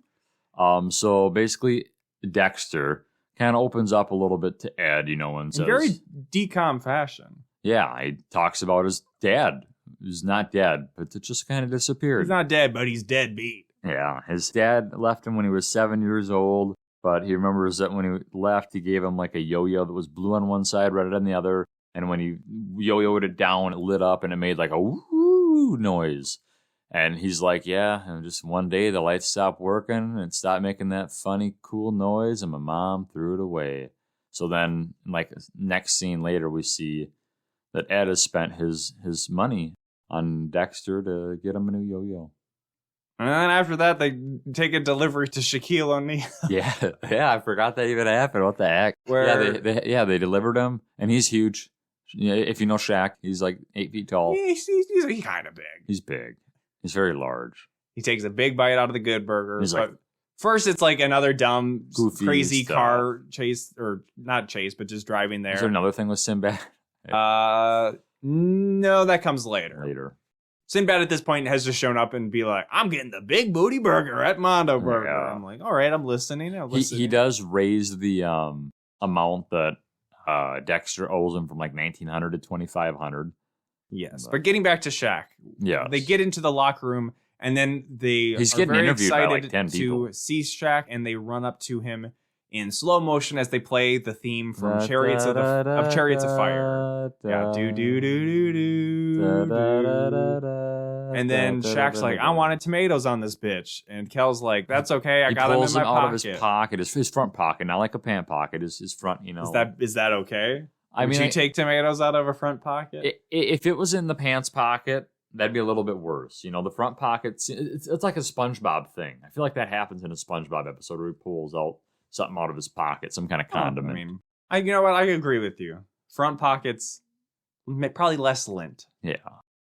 [SPEAKER 2] So basically, Dexter kind of opens up a little bit to Ed, and says,
[SPEAKER 1] in very DCOM fashion.
[SPEAKER 2] Yeah, he talks about his dad, who's not dead, but it just kind of disappeared.
[SPEAKER 1] He's not dead, but he's deadbeat.
[SPEAKER 2] Yeah, his dad left him when he was 7 years old, but he remembers that when he left, he gave him like a yo-yo that was blue on one side, red on the other, and when he yo-yoed it down, it lit up, and it made like a woo noise. And he's like, yeah, and just one day the lights stopped working and it stopped making that funny, cool noise, and my mom threw it away. So then, next scene later, we see that Ed has spent his money on Dexter to get him a new yo-yo.
[SPEAKER 1] And then after that, they take a delivery to Shaquille O'Neal.
[SPEAKER 2] yeah, I forgot that even happened. What the heck? They delivered him, and he's huge. Yeah, if you know Shaq, he's like 8 feet tall.
[SPEAKER 1] He's kind of big.
[SPEAKER 2] He's big. He's very large.
[SPEAKER 1] He takes a big bite out of the Good Burger. But first, it's like another dumb, goofy, crazy car chase, or not chase, but just driving there.
[SPEAKER 2] Is there another thing with Sinbad?
[SPEAKER 1] No, that comes later. Sinbad at this point has just shown up and be like, "I'm getting the big booty burger at Mondo Burger." Yeah. I'm like, all right, I'm listening.
[SPEAKER 2] He does raise the amount that Dexter owes him from like $1,900 to $2,500.
[SPEAKER 1] Yes, but getting back to Shaq, they get into the locker room, and then
[SPEAKER 2] he's getting interviewed by like 10 people
[SPEAKER 1] to see Shaq, and they run up to him in slow motion as they play the theme from Chariots of Fire. Yeah, do do do do do. And then Shaq's like, I wanted tomatoes on this bitch. And Kel's like, that's okay. I got them in my pocket. He pulls them out of his
[SPEAKER 2] pocket, his front pocket, not like a pant pocket, his front,
[SPEAKER 1] Is that okay? Would you take tomatoes out of a front pocket?
[SPEAKER 2] If it was in the pants pocket, that'd be a little bit worse. The front pockets, it's like a SpongeBob thing. I feel like that happens in a SpongeBob episode where he pulls out something out of his pocket, some kind of condiment.
[SPEAKER 1] You know what? I agree with you. Front pockets, probably less lint.
[SPEAKER 2] Yeah,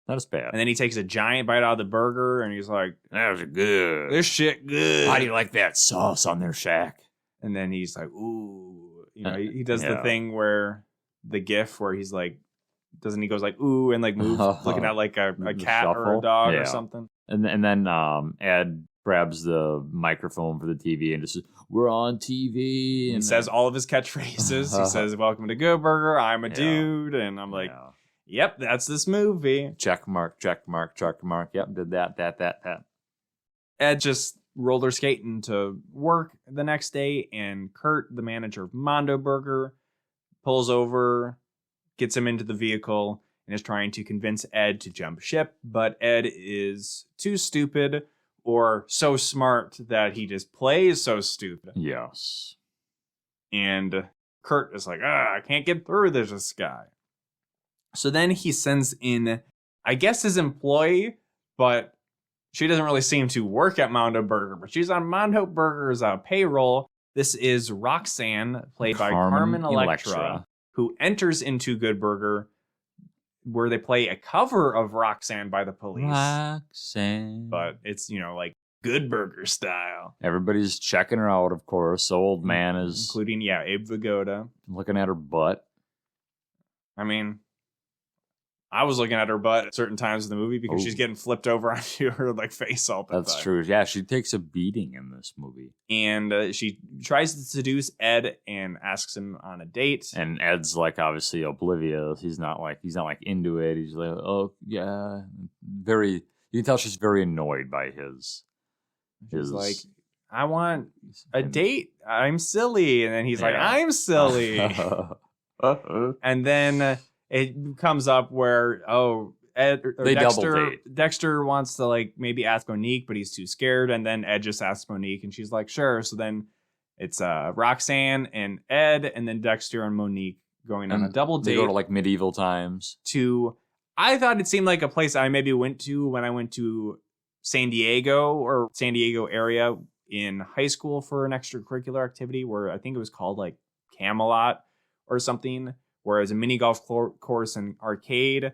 [SPEAKER 2] not as bad.
[SPEAKER 1] And then he takes a giant bite out of the burger, and he's like,
[SPEAKER 2] "That was good.
[SPEAKER 1] This shit good.
[SPEAKER 2] How do you like that sauce on there, Shaq?"
[SPEAKER 1] And then he's like, "Ooh," he does the thing where the GIF where he's like, doesn't he goes like ooh and like moves, looking at like a cat
[SPEAKER 2] shuffle.
[SPEAKER 1] or a dog or something.
[SPEAKER 2] And then Ed grabs the microphone for the TV and just says, "We're on TV,"
[SPEAKER 1] and says all of his catchphrases. He says, "Welcome to Good Burger. I'm a dude," and I'm like, "Yep, that's this movie."
[SPEAKER 2] Check mark, check mark, check mark. Yep, did that.
[SPEAKER 1] Ed just roller skating to work the next day, and Kurt, the manager of Mondo Burger, pulls over, gets him into the vehicle, and is trying to convince Ed to jump ship, but Ed is too stupid or so smart that he just plays so stupid.
[SPEAKER 2] Yes.
[SPEAKER 1] And Kurt is like, I can't get through this guy. So then he sends in, I guess, his employee, but she doesn't really seem to work at Mondo Burger, but she's on Mondo Burger's payroll. This is Roxanne, played by Carmen Electra, who enters into Good Burger, where they play a cover of Roxanne by the Police.
[SPEAKER 2] Roxanne.
[SPEAKER 1] But it's, like Good Burger style.
[SPEAKER 2] Everybody's checking her out, of course. The old man is...
[SPEAKER 1] Including, Abe Vigoda.
[SPEAKER 2] Looking at her butt.
[SPEAKER 1] I was looking at her butt at certain times in the movie because she's getting flipped over onto her face all the time.
[SPEAKER 2] That's true. Yeah, she takes a beating in this movie.
[SPEAKER 1] And she tries to seduce Ed and asks him on a date.
[SPEAKER 2] And Ed's obviously oblivious. He's not into it. He's like, oh yeah, very. You can tell she's very annoyed by his.
[SPEAKER 1] He's like, I want a date. I'm silly, and then he's like, I'm silly. And then. It comes up where, Ed or
[SPEAKER 2] they
[SPEAKER 1] Dexter,
[SPEAKER 2] double date.
[SPEAKER 1] Dexter wants to maybe ask Monique, but he's too scared. And then Ed just asks Monique and she's like, sure. So then it's Roxanne and Ed and then Dexter and Monique going on a double date.
[SPEAKER 2] They go to medieval times.
[SPEAKER 1] I thought it seemed like a place I maybe went to when I went to San Diego area in high school for an extracurricular activity where I think it was called Camelot or something. Whereas a mini golf course and arcade.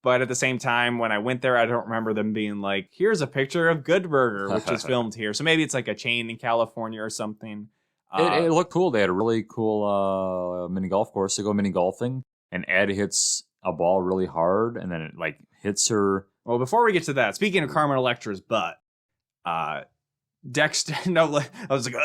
[SPEAKER 1] But at the same time, when I went there, I don't remember them being like, here's a picture of Good Burger, which is filmed here. So maybe it's a chain in California or something.
[SPEAKER 2] It looked cool. They had a really cool mini golf course. They go mini golfing, and Ed hits a ball really hard, and then it hits her.
[SPEAKER 1] Well, before we get to that, speaking of Carmen Electra's butt, Dexter, I was like,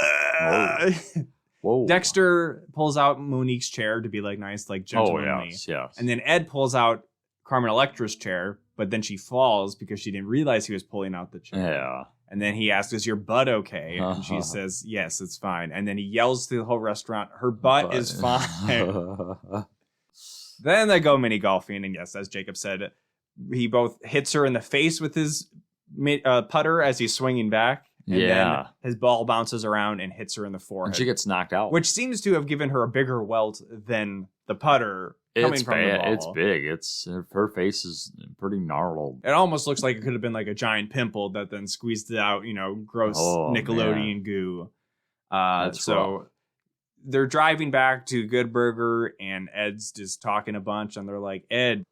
[SPEAKER 2] Whoa.
[SPEAKER 1] Dexter pulls out Monique's chair to be nice, gentlemanly.
[SPEAKER 2] Yes.
[SPEAKER 1] And then Ed pulls out Carmen Electra's chair, but then she falls because she didn't realize he was pulling out the chair.
[SPEAKER 2] Yeah.
[SPEAKER 1] And then he asks, is your butt okay? And she says, yes, it's fine. And then he yells to the whole restaurant, her butt is fine. Then they go mini golfing. And yes, as Jacob said, he both hits her in the face with his putter as he's swinging back. And then his ball bounces around and hits her in the forehead.
[SPEAKER 2] And she gets knocked out.
[SPEAKER 1] Which seems to have given her a bigger welt than the putter coming from the ball.
[SPEAKER 2] It's big. Her face is pretty gnarled.
[SPEAKER 1] It almost looks like it could have been a giant pimple that then squeezed it out, gross Nickelodeon goo. So they're driving back to Good Burger and Ed's just talking a bunch and they're like, Ed,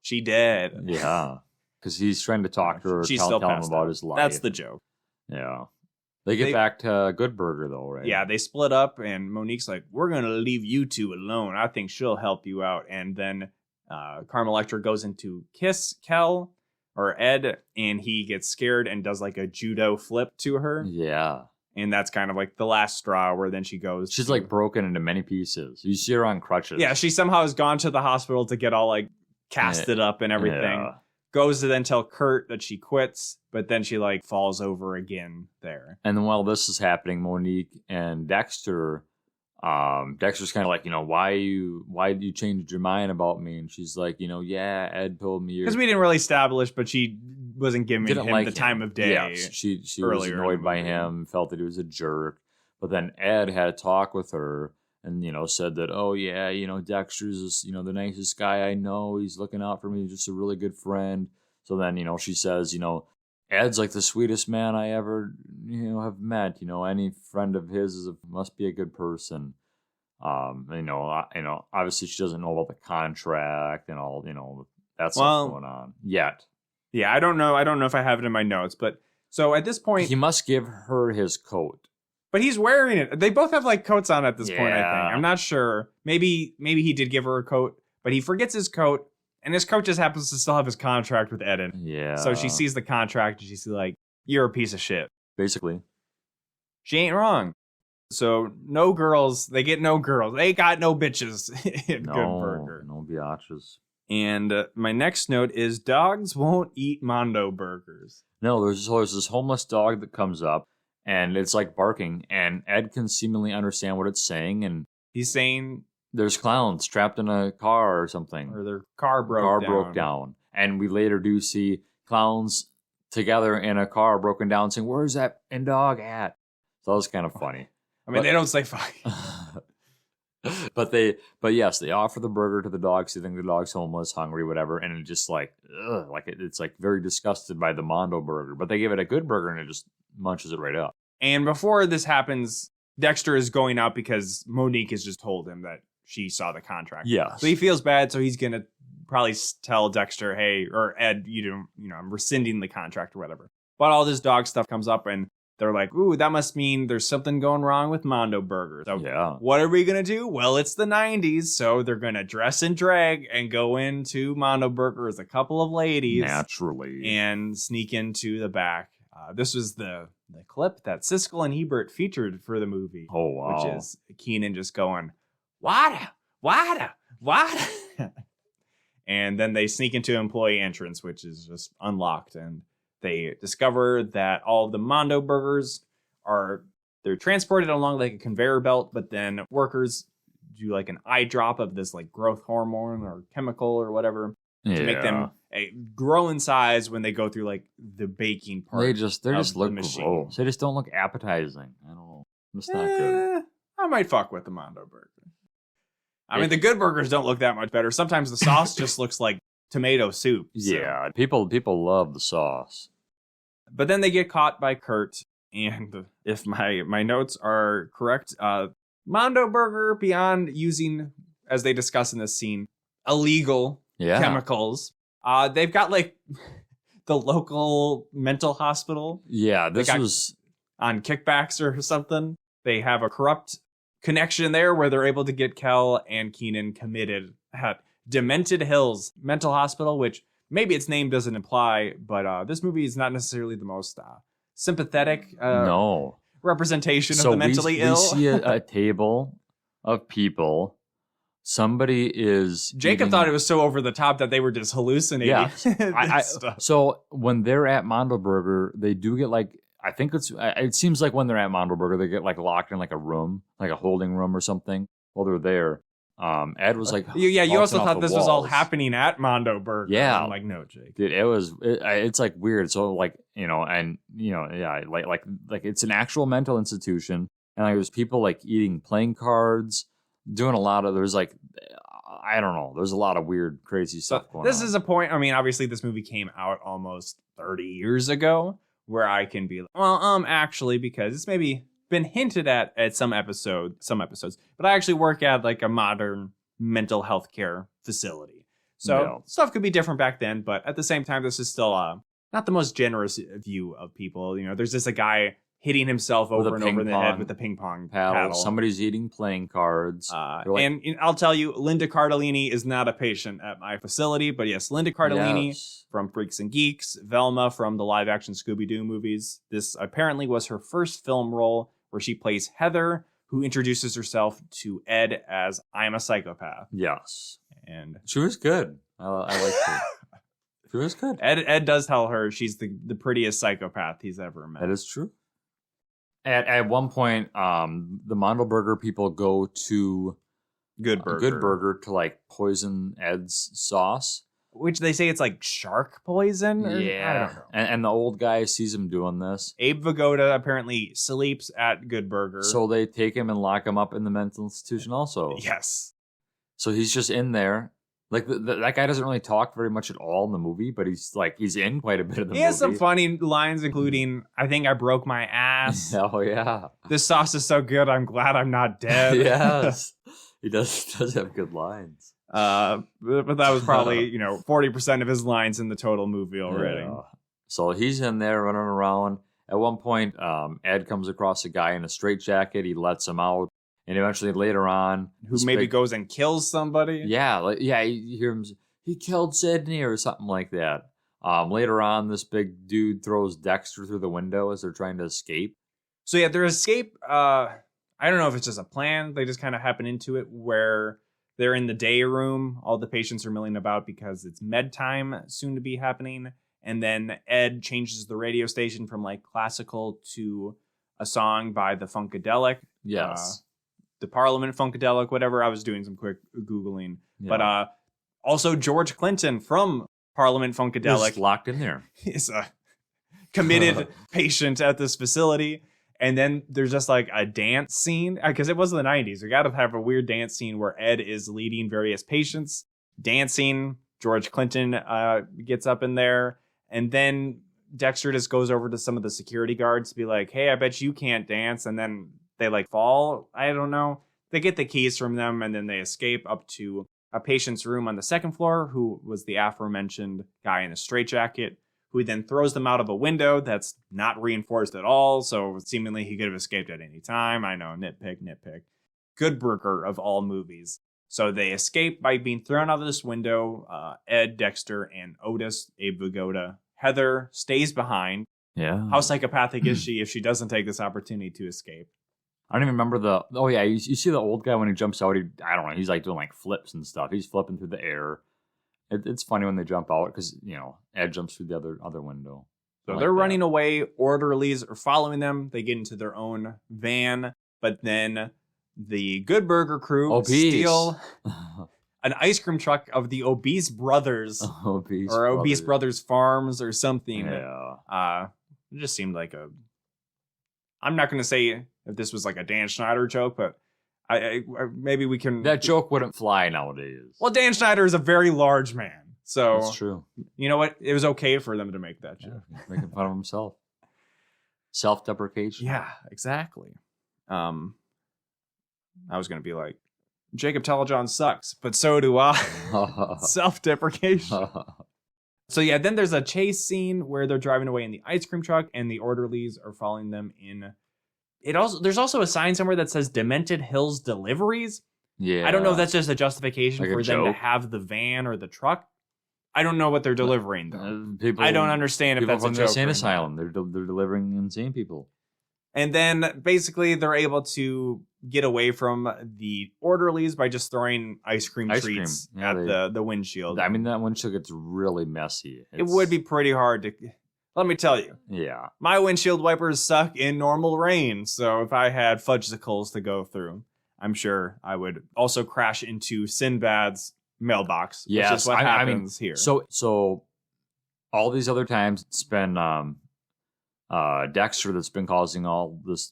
[SPEAKER 1] she dead.
[SPEAKER 2] Yeah. Because he's trying to talk to her, tell him about his life.
[SPEAKER 1] That's the joke.
[SPEAKER 2] Yeah. They get back to Good Burger, though, right?
[SPEAKER 1] Yeah, they split up, and Monique's like, we're going to leave you two alone. I think she'll help you out. And then Carmen Electra goes in to kiss Kel, or Ed, and he gets scared and does a judo flip to her.
[SPEAKER 2] Yeah.
[SPEAKER 1] And that's kind of the last straw where then she goes.
[SPEAKER 2] She's broken into many pieces. You see her on crutches.
[SPEAKER 1] Yeah, she somehow has gone to the hospital to get all casted up and everything. Yeah. Goes to then tell Kurt that she quits, but then she falls over again there.
[SPEAKER 2] And then while this is happening, Monique and Dexter, Dexter's kind of why did you change your mind about me? And she's like, Ed told me
[SPEAKER 1] because we didn't really establish, but she wasn't giving
[SPEAKER 2] Didn't
[SPEAKER 1] him
[SPEAKER 2] like
[SPEAKER 1] the
[SPEAKER 2] him.
[SPEAKER 1] time of day.
[SPEAKER 2] Yeah, she was annoyed by him, felt that he was a jerk. But then Ed had a talk with her and, said that, oh, yeah, Dexter's, the nicest guy I know. He's looking out for me. He's just a really good friend. So then, she says, Ed's like the sweetest man I ever, have met. Any friend of his must be a good person. Obviously she doesn't know about the contract and all, that stuff going on yet.
[SPEAKER 1] Yeah, I don't know if I have it in my notes, but so at this point
[SPEAKER 2] he must give her his coat.
[SPEAKER 1] But he's wearing it. They both have like coats on at this point, I think. I'm not sure. Maybe he did give her a coat, but he forgets his coat, and his coat just happens to still have his contract with Eden.
[SPEAKER 2] Yeah.
[SPEAKER 1] So she sees the contract and she's like, "You're a piece of shit."
[SPEAKER 2] Basically.
[SPEAKER 1] She ain't wrong. So no girls. They get no girls. They got no bitches at Good Burger.
[SPEAKER 2] No biatches.
[SPEAKER 1] And my next note is dogs won't eat Mondo burgers.
[SPEAKER 2] No, there's this homeless dog that comes up. And it's like barking, and Ed can seemingly understand what it's saying. And
[SPEAKER 1] he's saying
[SPEAKER 2] there's clowns trapped in a car or something.
[SPEAKER 1] Or their car broke down.
[SPEAKER 2] And we later do see clowns together in a car broken down saying, "Where's that dog at?" So that was kind of funny.
[SPEAKER 1] I mean, they don't say fuck.
[SPEAKER 2] But yes, they offer the burger to the dog, so they think the dog's homeless, hungry, whatever. And it's just like, it's like very disgusted by the Mondo burger. But they give it a Good Burger and it just munches it right up.
[SPEAKER 1] And before this happens, Dexter is going out because Monique has just told him that she saw the contract.
[SPEAKER 2] Yes.
[SPEAKER 1] So he feels bad, so he's going to probably tell Dexter, hey, or Ed, I'm rescinding the contract or whatever. But all this dog stuff comes up and they're like, ooh, that must mean there's something going wrong with Mondo Burgers. So what are we going to do? Well, it's the 90s, so they're going to dress in drag and go into Mondo Burger as a couple of ladies.
[SPEAKER 2] Naturally.
[SPEAKER 1] And sneak into the back. This was the clip that Siskel and Ebert featured for the movie.
[SPEAKER 2] Oh, wow.
[SPEAKER 1] Which is Keenan just going, water. And then they sneak into employee entrance, which is just unlocked. And they discover that all of the Mondo burgers they're transported along like a conveyor belt, but then workers do like an eye drop of this like growth hormone or chemical or whatever to make them grow in size when they go through like the baking part.
[SPEAKER 2] They just look gross. They just don't look appetizing. I don't know. It's not good.
[SPEAKER 1] I might fuck with the Mondo burger. I mean, the Good Burgers don't look that much better. Sometimes the sauce just looks like tomato soup. So.
[SPEAKER 2] Yeah, people love the sauce.
[SPEAKER 1] But then they get caught by Kurt, and if my notes are correct, Mondo Burger, beyond using, as they discuss in this scene, illegal chemicals, they've got like the local mental hospital.
[SPEAKER 2] Yeah, this was
[SPEAKER 1] on kickbacks or something. They have a corrupt connection there where they're able to get Kel and Keenan committed at Demented Hills Mental Hospital, which maybe its name doesn't imply, but this movie is not necessarily the most sympathetic representation of the mentally ill.
[SPEAKER 2] We see a table of people. Somebody is...
[SPEAKER 1] Jacob thought it was so over the top that they were just hallucinating.
[SPEAKER 2] Yeah. So when they're at Mondo Burger, they do get like... I think it seems like when they're at Mondo Burger, they get like locked in like a room, like a holding room or something while they're there. Ed was like,
[SPEAKER 1] you also thought this was all happening at Mondo Burger.
[SPEAKER 2] Yeah,
[SPEAKER 1] I'm like, no, Jake.
[SPEAKER 2] Dude, it's like weird. So like, like it's an actual mental institution, and like there's people like eating playing cards, doing a lot of. There's like, I don't know. There's a lot of weird, crazy stuff going on.
[SPEAKER 1] This is a point. I mean, obviously, this movie came out almost 30 years ago, where I can be like, well, actually, because it's maybe been hinted at some episodes, but I actually work at like a modern mental health care facility. So stuff could be different back then, but at the same time, this is still not the most generous view of people. There's just a guy hitting himself over and over in the head with a ping pong paddle.
[SPEAKER 2] Somebody's eating playing cards.
[SPEAKER 1] And I'll tell you, Linda Cardellini is not a patient at my facility, but yes, Linda Cardellini from Freaks and Geeks, Velma from the live action Scooby-Doo movies. This apparently was her first film role where she plays Heather, who introduces herself to Ed as I'm a psychopath.
[SPEAKER 2] Yes.
[SPEAKER 1] And
[SPEAKER 2] she was good. I liked her. She was good.
[SPEAKER 1] Ed does tell her she's the prettiest psychopath he's ever met.
[SPEAKER 2] That is true. At one point, the Mondo Burger people go to
[SPEAKER 1] Good Burger
[SPEAKER 2] to like poison Ed's sauce.
[SPEAKER 1] which they say it's like shark poison. Or,
[SPEAKER 2] yeah.
[SPEAKER 1] I don't know.
[SPEAKER 2] And the old guy sees him doing this.
[SPEAKER 1] Abe Vigoda apparently sleeps at Good Burger.
[SPEAKER 2] So they take him and lock him up in the mental institution also.
[SPEAKER 1] Yes.
[SPEAKER 2] So he's just in there. Like, that guy doesn't really talk very much at all in the movie, but he's in quite a bit of the movie.
[SPEAKER 1] He has some funny lines, including, I think I broke my ass.
[SPEAKER 2] Oh, yeah.
[SPEAKER 1] This sauce is so good, I'm glad I'm not dead.
[SPEAKER 2] Yes. He does have good lines.
[SPEAKER 1] But that was probably, 40% of his lines in the total movie already.
[SPEAKER 2] Yeah. So he's in there running around. At one point, Ed comes across a guy in a straitjacket. He lets him out. And eventually later on...
[SPEAKER 1] Who maybe goes and kills somebody?
[SPEAKER 2] Yeah, you hear him... He killed Sydney or something like that. Later on, this big dude throws Dexter through the window as they're trying to escape.
[SPEAKER 1] So yeah, their escape... I don't know if it's just a plan. They just kind of happen into it where they're in the day room. All the patients are milling about because it's med time soon to be happening. And then Ed changes the radio station from like classical to a song by the Funkadelic.
[SPEAKER 2] Yes.
[SPEAKER 1] The Parliament Funkadelic, whatever. I was doing some quick Googling.
[SPEAKER 2] Yeah.
[SPEAKER 1] But also George Clinton from Parliament Funkadelic.
[SPEAKER 2] He's locked in there.
[SPEAKER 1] Is a committed patient at this facility. And then there's just like a dance scene. Because it was the 90s. You got to have a weird dance scene where Ed is leading various patients. Dancing. George Clinton gets up in there. And then Dexter just goes over to some of the security guards to be like, hey, I bet you can't dance. And then they like fall. I don't know. They get the keys from them and then they escape up to a patient's room on the second floor who was the aforementioned guy in a straitjacket who then throws them out of a window that's not reinforced at all. So seemingly he could have escaped at any time. I know, nitpick. Good Burger of all movies. So they escape by being thrown out of this window. Ed, Dexter, and Otis, Abe Vigoda. Heather stays behind.
[SPEAKER 2] Yeah.
[SPEAKER 1] How psychopathic is she if she doesn't take this opportunity to escape?
[SPEAKER 2] I don't even remember you see the old guy when he jumps out, I don't know, he's like doing like flips and stuff. He's flipping through the air. It's funny when they jump out because, Ed jumps through the other window.
[SPEAKER 1] So they're running away. Orderlies are following them. They get into their own van, but then the Good Burger crew steal an ice cream truck of the Obese Brothers Obese Brothers Farms or something.
[SPEAKER 2] Yeah.
[SPEAKER 1] It just seemed like I'm not going to say if this was like a Dan Schneider joke, but I maybe we can...
[SPEAKER 2] That joke wouldn't fly nowadays.
[SPEAKER 1] Well, Dan Schneider is a very large man. So
[SPEAKER 2] that's true.
[SPEAKER 1] You know what? It was okay for them to make that joke.
[SPEAKER 2] Yeah, making fun of himself. Self-deprecation.
[SPEAKER 1] Yeah, exactly. I was going to be like, Jacob Telejohn sucks, but so do I. Self-deprecation. So yeah, then there's a chase scene where they're driving away in the ice cream truck and the orderlies are following them in. There's also a sign somewhere that says Demented Hills Deliveries.
[SPEAKER 2] Yeah.
[SPEAKER 1] I don't know if that's just a justification
[SPEAKER 2] like
[SPEAKER 1] for
[SPEAKER 2] a
[SPEAKER 1] them to
[SPEAKER 2] joke.
[SPEAKER 1] have the van or the truck. I don't know what they're delivering though. I don't understand if that's a joke.
[SPEAKER 2] People from the insane asylum. They're delivering insane people.
[SPEAKER 1] And then basically they're able to get away from the orderlies by just throwing ice cream treats at the windshield.
[SPEAKER 2] I mean, that windshield gets really messy.
[SPEAKER 1] It would be pretty hard to... Let me tell you.
[SPEAKER 2] Yeah.
[SPEAKER 1] My windshield wipers suck in normal rain, so if I had fudgesicles to go through, I'm sure I would also crash into Sinbad's mailbox,
[SPEAKER 2] yes,
[SPEAKER 1] which is what happens here.
[SPEAKER 2] So all these other times it's been Dexter that's been causing all this,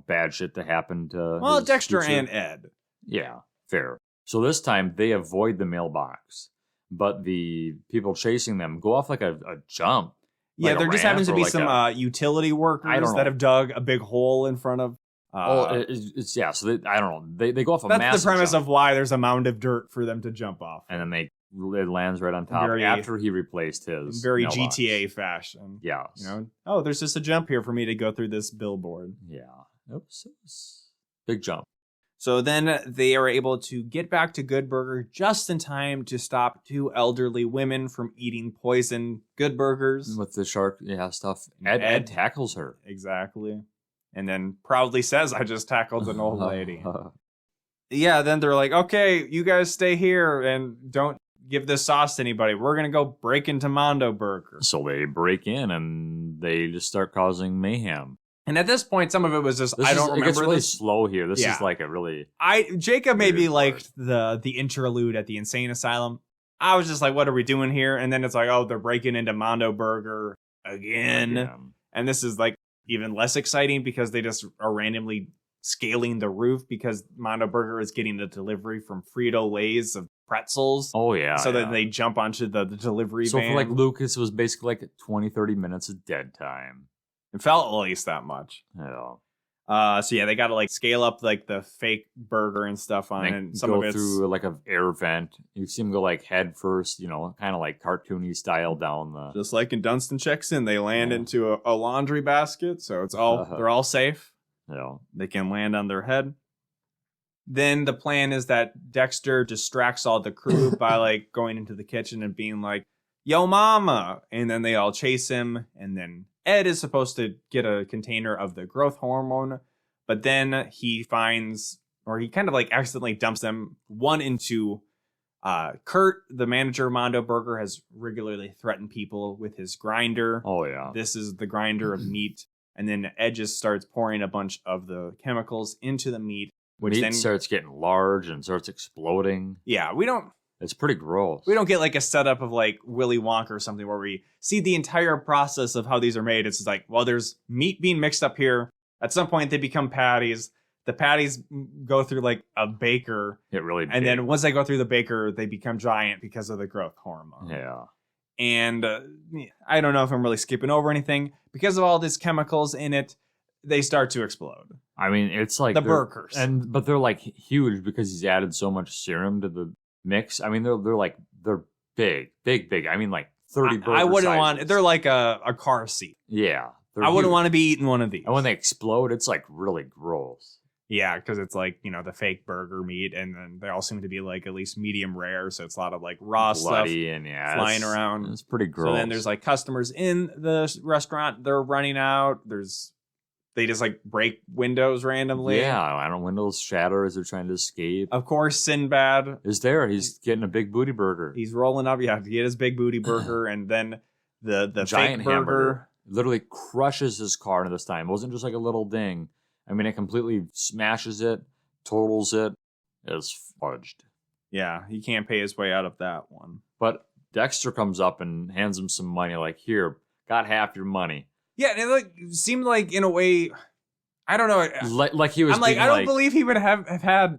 [SPEAKER 2] bad shit to happen to
[SPEAKER 1] Dexter and Ed.
[SPEAKER 2] Yeah, fair. So this time they avoid the mailbox, but the people chasing them go off like a jump.
[SPEAKER 1] Yeah, there just happens to be some utility workers that have dug a big hole in front of...
[SPEAKER 2] So I don't know. They go off a massive
[SPEAKER 1] That's the premise
[SPEAKER 2] jump.
[SPEAKER 1] of why there's a mound of dirt for them to jump off.
[SPEAKER 2] And then it lands right on top after he replaced his
[SPEAKER 1] very
[SPEAKER 2] mailbox.
[SPEAKER 1] GTA fashion.
[SPEAKER 2] Yeah.
[SPEAKER 1] There's just a jump here for me to go through this billboard.
[SPEAKER 2] Yeah. Oops. Big jump.
[SPEAKER 1] So then they are able to get back to Good Burger just in time to stop two elderly women from eating poison Good Burgers.
[SPEAKER 2] With the shark stuff. Ed tackles her.
[SPEAKER 1] Exactly. And then proudly says, I just tackled an old lady. Yeah, then they're like, okay, you guys stay here and don't give this sauce to anybody. We're going to go break into Mondo Burger.
[SPEAKER 2] So they break in and they just start causing mayhem.
[SPEAKER 1] And at this point, some of it was just, I don't remember.
[SPEAKER 2] It gets really slow here. This is like a really...
[SPEAKER 1] Jacob maybe liked the interlude at the insane asylum. I was just like, what are we doing here? And then it's like, oh, they're breaking into Mondo Burger again. And this is like even less exciting because they just are randomly scaling the roof because Mondo Burger is getting a delivery from Frito-Lay's of pretzels.
[SPEAKER 2] Oh, yeah.
[SPEAKER 1] So that they jump onto the delivery van.
[SPEAKER 2] So for like Lucas, it was basically like 20, 30 minutes of dead time.
[SPEAKER 1] It felt at least that much.
[SPEAKER 2] Yeah.
[SPEAKER 1] So yeah, they got to like scale up like the fake burger and stuff on it. And
[SPEAKER 2] some of it's through like a air vent. You see them go like head first, you know, kind of like cartoony style down the.
[SPEAKER 1] Just like in Dunstan Checks In, they land into a laundry basket, so it's all they're all safe.
[SPEAKER 2] Yeah,
[SPEAKER 1] they can land on their head. Then the plan is that Dexter distracts all the crew by like going into the kitchen and being like, "Yo, mama!" And then they all chase him, and then Ed is supposed to get a container of the growth hormone, but then he finds, or he kind of like accidentally dumps them one into Kurt, the manager of Mondo Burger, has regularly threatened people with his grinder.
[SPEAKER 2] Oh, yeah.
[SPEAKER 1] This is the grinder of meat. And then Ed just starts pouring a bunch of the chemicals into the meat, which then
[SPEAKER 2] starts getting large and starts exploding.
[SPEAKER 1] Yeah, it's
[SPEAKER 2] pretty gross.
[SPEAKER 1] We don't get like a setup of like Willy Wonka or something where we see the entire process of how these are made. It's just like, well, there's meat being mixed up here. At some point, they become patties. The patties go through like a baker. And then once they go through the baker, they become giant because of the growth hormone.
[SPEAKER 2] Yeah.
[SPEAKER 1] And I don't know if I'm really skipping over anything. Because of all these chemicals in it, they start to explode.
[SPEAKER 2] I mean, it's like
[SPEAKER 1] the burgers.
[SPEAKER 2] But they're like huge because he's added so much serum to the mix. I mean, they're big. I mean, like 30 burger
[SPEAKER 1] I wouldn't
[SPEAKER 2] sizes.
[SPEAKER 1] want. They're like a car seat.
[SPEAKER 2] Yeah,
[SPEAKER 1] I wouldn't want to be eating one of these.
[SPEAKER 2] And when they explode, it's like really gross.
[SPEAKER 1] Yeah, because it's like, you know, the fake burger meat, and then they all seem to be like at least medium rare, so it's a lot of like raw
[SPEAKER 2] bloody
[SPEAKER 1] stuff
[SPEAKER 2] and
[SPEAKER 1] flying around.
[SPEAKER 2] It's pretty gross.
[SPEAKER 1] So then there's like customers in the restaurant. They're running out. They just like break windows randomly.
[SPEAKER 2] Yeah, I don't know, windows shatter as they're trying to escape.
[SPEAKER 1] Of course, Sinbad
[SPEAKER 2] is there. He's getting a big booty burger.
[SPEAKER 1] He's rolling up. Yeah, to get his big booty burger, and then the
[SPEAKER 2] giant
[SPEAKER 1] fake burger
[SPEAKER 2] literally crushes his car this time. It wasn't just like a little ding. I mean, it completely smashes it, totals it. It's fudged.
[SPEAKER 1] Yeah, he can't pay his way out of that one.
[SPEAKER 2] But Dexter comes up and hands him some money, like, here, got half your money.
[SPEAKER 1] Yeah, and it seemed like, in a way, I don't know.
[SPEAKER 2] Like he was.
[SPEAKER 1] I'm like, I don't believe he would have had.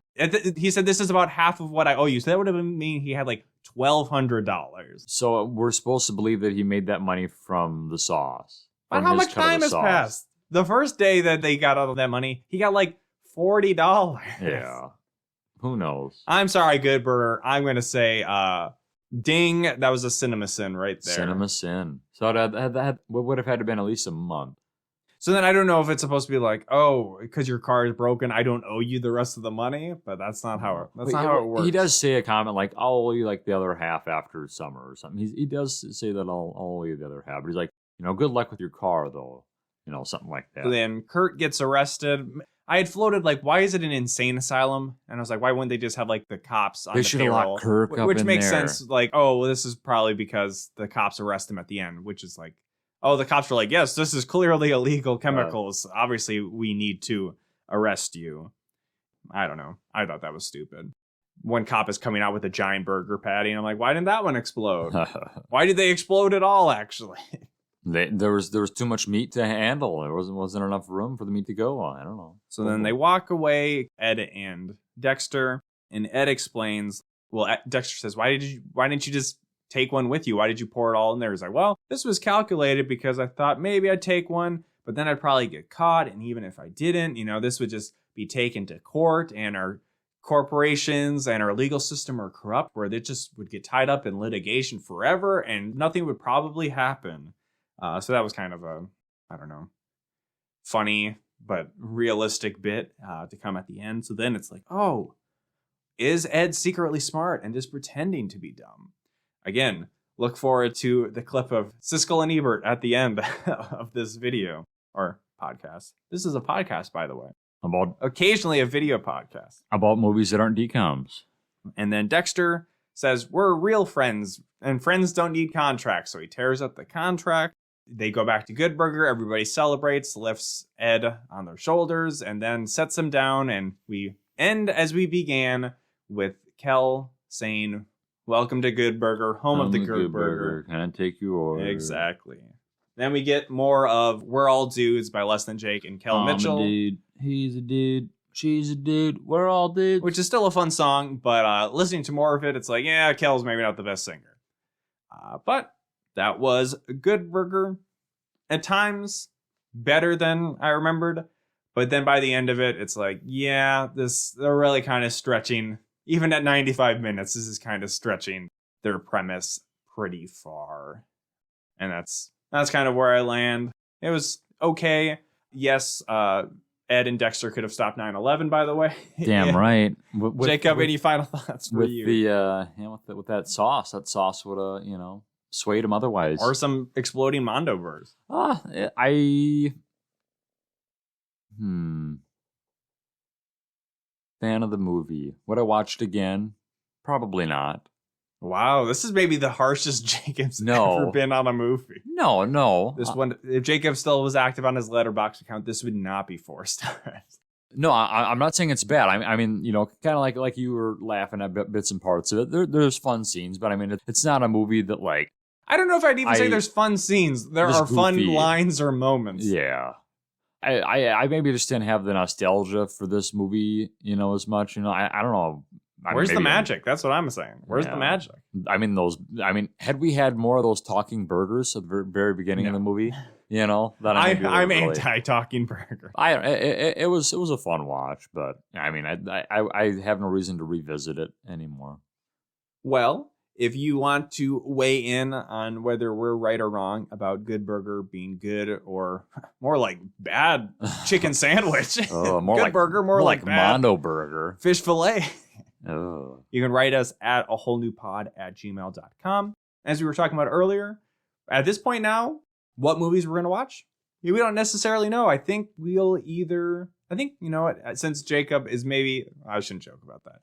[SPEAKER 1] He said, this is about half of what I owe you. So that would have mean he had like $1,200.
[SPEAKER 2] So we're supposed to believe that he made that money from the sauce.
[SPEAKER 1] But how much time has passed? The first day that they got all of that money, he got like $40.
[SPEAKER 2] Yeah. Who knows?
[SPEAKER 1] I'm sorry, Good Burger. I'm going to say, ding, that was a CinemaSin right there.
[SPEAKER 2] CinemaSin. So that would have had to been at least a month.
[SPEAKER 1] So then I don't know if it's supposed to be like, oh, because your car is broken, I don't owe you the rest of the money. But that's not how it works.
[SPEAKER 2] He does say a comment like, I'll owe you like the other half after summer or something. He does say that I'll owe you the other half. But he's like, you know, good luck with your car though. You know, something like that.
[SPEAKER 1] So then Kurt gets arrested. I had floated like, why is it an insane asylum? And I was like, why wouldn't they just have like the cops on the payroll? They should have locked
[SPEAKER 2] Kirk up
[SPEAKER 1] which makes
[SPEAKER 2] there.
[SPEAKER 1] sense. Like, oh, well, this is probably because the cops arrest him at the end, which is like, oh, the cops are like, yes, this is clearly illegal chemicals. Obviously, we need to arrest you. I don't know. I thought that was stupid. One cop is coming out with a giant burger patty, and I'm like, why didn't that one explode? Why did they explode at all, actually?
[SPEAKER 2] There was too much meat to handle. There wasn't enough room for the meat to go on. I don't know.
[SPEAKER 1] So then they walk away, Ed and Dexter, and Ed explains. Well, Dexter says, "Why didn't you just take one with you? Why did you pour it all in there?" He's like, "Well, this was calculated because I thought maybe I'd take one, but then I'd probably get caught, and even if I didn't, you know, this would just be taken to court, and our corporations and our legal system are corrupt, where they just would get tied up in litigation forever, and nothing would probably happen." So that was kind of a, I don't know, funny but realistic bit to come at the end. So then it's like, oh, is Ed secretly smart and just pretending to be dumb? Again, look forward to the clip of Siskel and Ebert at the end of this video or podcast. This is a podcast, by the way.
[SPEAKER 2] About
[SPEAKER 1] occasionally a video podcast.
[SPEAKER 2] About movies that aren't DCOMs.
[SPEAKER 1] And then Dexter says, we're real friends and friends don't need contracts. So he tears up the contract. They go back to Good Burger. Everybody celebrates, lifts Ed on their shoulders, and then sets him down. And we end as we began with Kel saying, Welcome to Good Burger, home of the Good Burger.
[SPEAKER 2] Can I take your order?
[SPEAKER 1] Exactly. Then we get more of We're All Dudes by Less Than Jake and Kel Mitchell.
[SPEAKER 2] I'm a dude. He's a dude. She's a dude. We're all dudes.
[SPEAKER 1] Which is still a fun song, but listening to more of it, it's like, yeah, Kel's maybe not the best singer. But that was a Good Burger. At times, better than I remembered. But then by the end of it, it's like, yeah, they're really kind of stretching. Even at 95 minutes, this is kind of stretching their premise pretty far. And that's kind of where I land. It was okay. Yes, Ed and Dexter could have stopped 9/11, by the way.
[SPEAKER 2] Damn right.
[SPEAKER 1] Jacob, any final thoughts for you?
[SPEAKER 2] With that sauce would have, swayed him otherwise.
[SPEAKER 1] Or some exploding Mondo verse.
[SPEAKER 2] Fan of the movie. Would I watch it again? Probably not.
[SPEAKER 1] Wow, this is maybe the harshest Jacob's ever been on a movie.
[SPEAKER 2] No.
[SPEAKER 1] This one, if Jacob still was active on his Letterboxd account, this would not be 4 stars.
[SPEAKER 2] No, I'm not saying it's bad. I mean, kind of like you were laughing at bits and parts of it. There's fun scenes, but I mean, it's not a movie that like.
[SPEAKER 1] I don't know if I'd even say there's fun scenes. There are goofy, fun lines or moments.
[SPEAKER 2] Yeah. I maybe just didn't have the nostalgia for this movie, as much. I don't know.
[SPEAKER 1] Where's the magic? That's what I'm saying. Where's the magic?
[SPEAKER 2] I mean, had we had more of those talking burgers at the very beginning of the movie,
[SPEAKER 1] I'm anti-talking burger.
[SPEAKER 2] It was a fun watch, but I mean, I have no reason to revisit it anymore.
[SPEAKER 1] Well, if you want to weigh in on whether we're right or wrong about Good Burger being good or more like bad chicken sandwich, Good Burger, more like bad
[SPEAKER 2] Mondo Burger,
[SPEAKER 1] fish fillet.
[SPEAKER 2] Oh.
[SPEAKER 1] You can write us at awholenewpod@gmail.com. As we were talking about earlier, at this point now, what movies we're going to watch? We don't necessarily know. I think you know what, since Jacob is I shouldn't joke about that.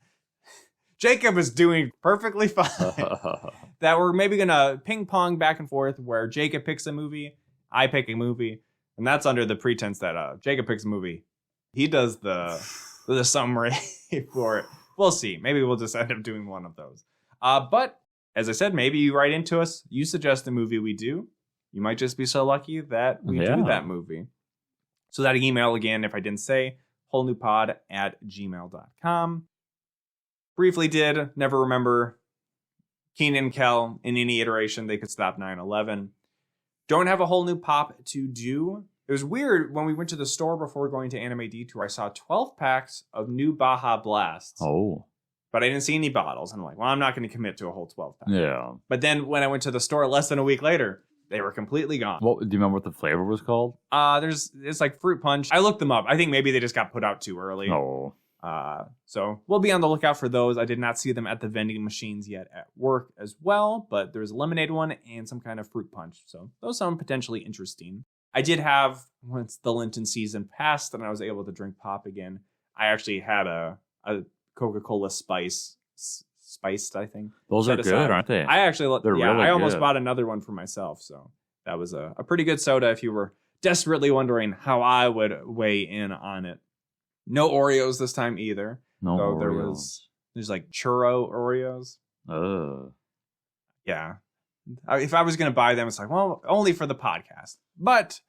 [SPEAKER 1] Jacob is doing perfectly fine. That we're maybe going to ping pong back and forth where Jacob picks a movie, I pick a movie, and that's under the pretense that Jacob picks a movie. He does the summary for it. We'll see. Maybe we'll just end up doing one of those. But as I said, maybe you write into us. You suggest a movie we do. You might just be so lucky that we do that movie. So that email again, if I didn't say, wholenewpod@gmail.com. Briefly did, never remember Keenan and Kel in any iteration. They could stop 9/11. Don't have a whole new pop to do. It was weird when we went to the store before going to Anime Detour. I saw 12 packs of new Baja Blasts.
[SPEAKER 2] Oh.
[SPEAKER 1] But I didn't see any bottles. I'm like, well, I'm not going to commit to a whole 12 pack.
[SPEAKER 2] Yeah.
[SPEAKER 1] But then when I went to the store less than a week later, they were completely gone.
[SPEAKER 2] Do you remember what the flavor was called?
[SPEAKER 1] It's like fruit punch. I looked them up. I think maybe they just got put out too early.
[SPEAKER 2] Oh.
[SPEAKER 1] So we'll be on the lookout for those. I did not see them at the vending machines yet at work as well, but there's a lemonade one and some kind of fruit punch. So those sound potentially interesting. I did have, once the Lenten season passed and I was able to drink pop again, I actually had a Coca-Cola spiced, I think.
[SPEAKER 2] Those are good, aren't they?
[SPEAKER 1] I actually,
[SPEAKER 2] They're really
[SPEAKER 1] I almost
[SPEAKER 2] good.
[SPEAKER 1] bought another one for myself. So that was a pretty good soda if you were desperately wondering how I would weigh in on it. No Oreos this time either.
[SPEAKER 2] No
[SPEAKER 1] Oreos. There's like churro Oreos. Yeah. If I was going to buy them, it's like, well, only for the podcast. But,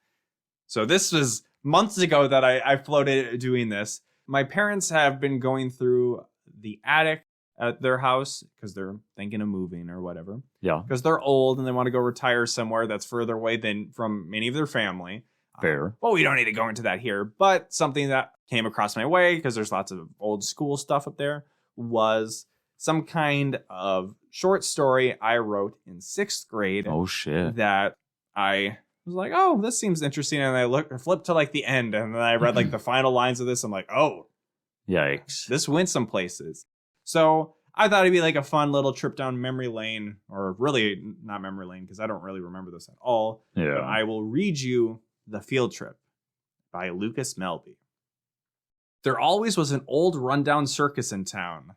[SPEAKER 1] so this was months ago that I floated doing this. My parents have been going through the attic at their house because they're thinking of moving or whatever.
[SPEAKER 2] Yeah.
[SPEAKER 1] Because they're old and they want to go retire somewhere that's further away than from many of their family.
[SPEAKER 2] Fair.
[SPEAKER 1] Well, we don't need to go into that here, but something that came across my way, because there's lots of old school stuff up there, was some kind of short story I wrote in 6th grade.
[SPEAKER 2] Oh, shit.
[SPEAKER 1] That I was like, oh, this seems interesting. And I flipped to like the end, and then I read like the final lines of this. I'm like, oh,
[SPEAKER 2] yikes.
[SPEAKER 1] This went some places. So I thought it'd be like a fun little trip down memory lane, or really not memory lane, because I don't really remember this at all.
[SPEAKER 2] Yeah.
[SPEAKER 1] But I will read you The Field Trip by Lucas Melby. There always was an old rundown circus in town.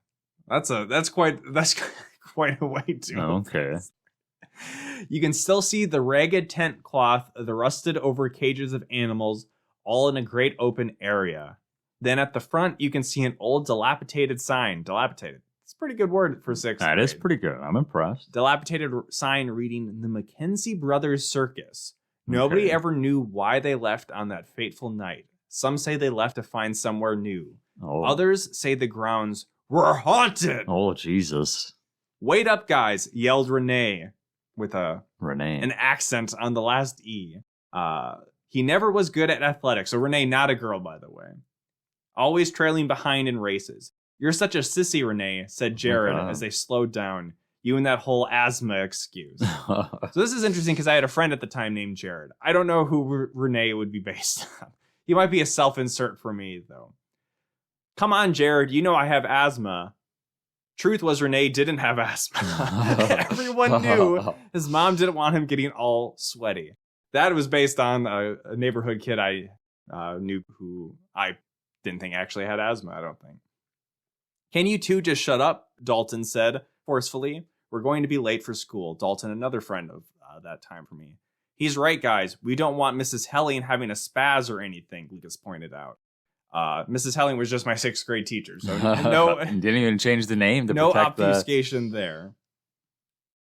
[SPEAKER 1] That's quite a way to.
[SPEAKER 2] Okay.
[SPEAKER 1] You can still see the ragged tent cloth, the rusted over cages of animals, all in a great open area. Then at the front, you can see an old dilapidated sign. Dilapidated. It's a pretty good word for 6th grade.
[SPEAKER 2] That is pretty good. I'm impressed.
[SPEAKER 1] Dilapidated sign reading the Mackenzie Brothers Circus. Nobody ever knew why they left on that fateful night. Some say they left to find somewhere new. Others say the grounds were haunted.
[SPEAKER 2] Oh, Jesus.
[SPEAKER 1] Wait up, guys, yelled Renee with an
[SPEAKER 2] Renee.
[SPEAKER 1] accent on the last E. He never was good at athletics. So Renee, not a girl, by the way. Always trailing behind in races. You're such a sissy, Renee, said Jared as they slowed down. You and that whole asthma excuse. So this is interesting because I had a friend at the time named Jared. I don't know who Renee would be based on. He might be a self-insert for me, though. Come on, Jared. You know I have asthma. Truth was Renee didn't have asthma. Everyone knew his mom didn't want him getting all sweaty. That was based on a neighborhood kid I knew who I didn't think actually had asthma, I don't think. Can you two just shut up? Dalton said forcefully. We're going to be late for school. Dalton, another friend of that time for me. He's right, guys. We don't want Mrs. Helling having a spaz or anything, Lucas pointed out. Mrs. Helling was just my 6th grade teacher, so no.
[SPEAKER 2] Didn't even change the name to
[SPEAKER 1] no
[SPEAKER 2] protect
[SPEAKER 1] obfuscation there.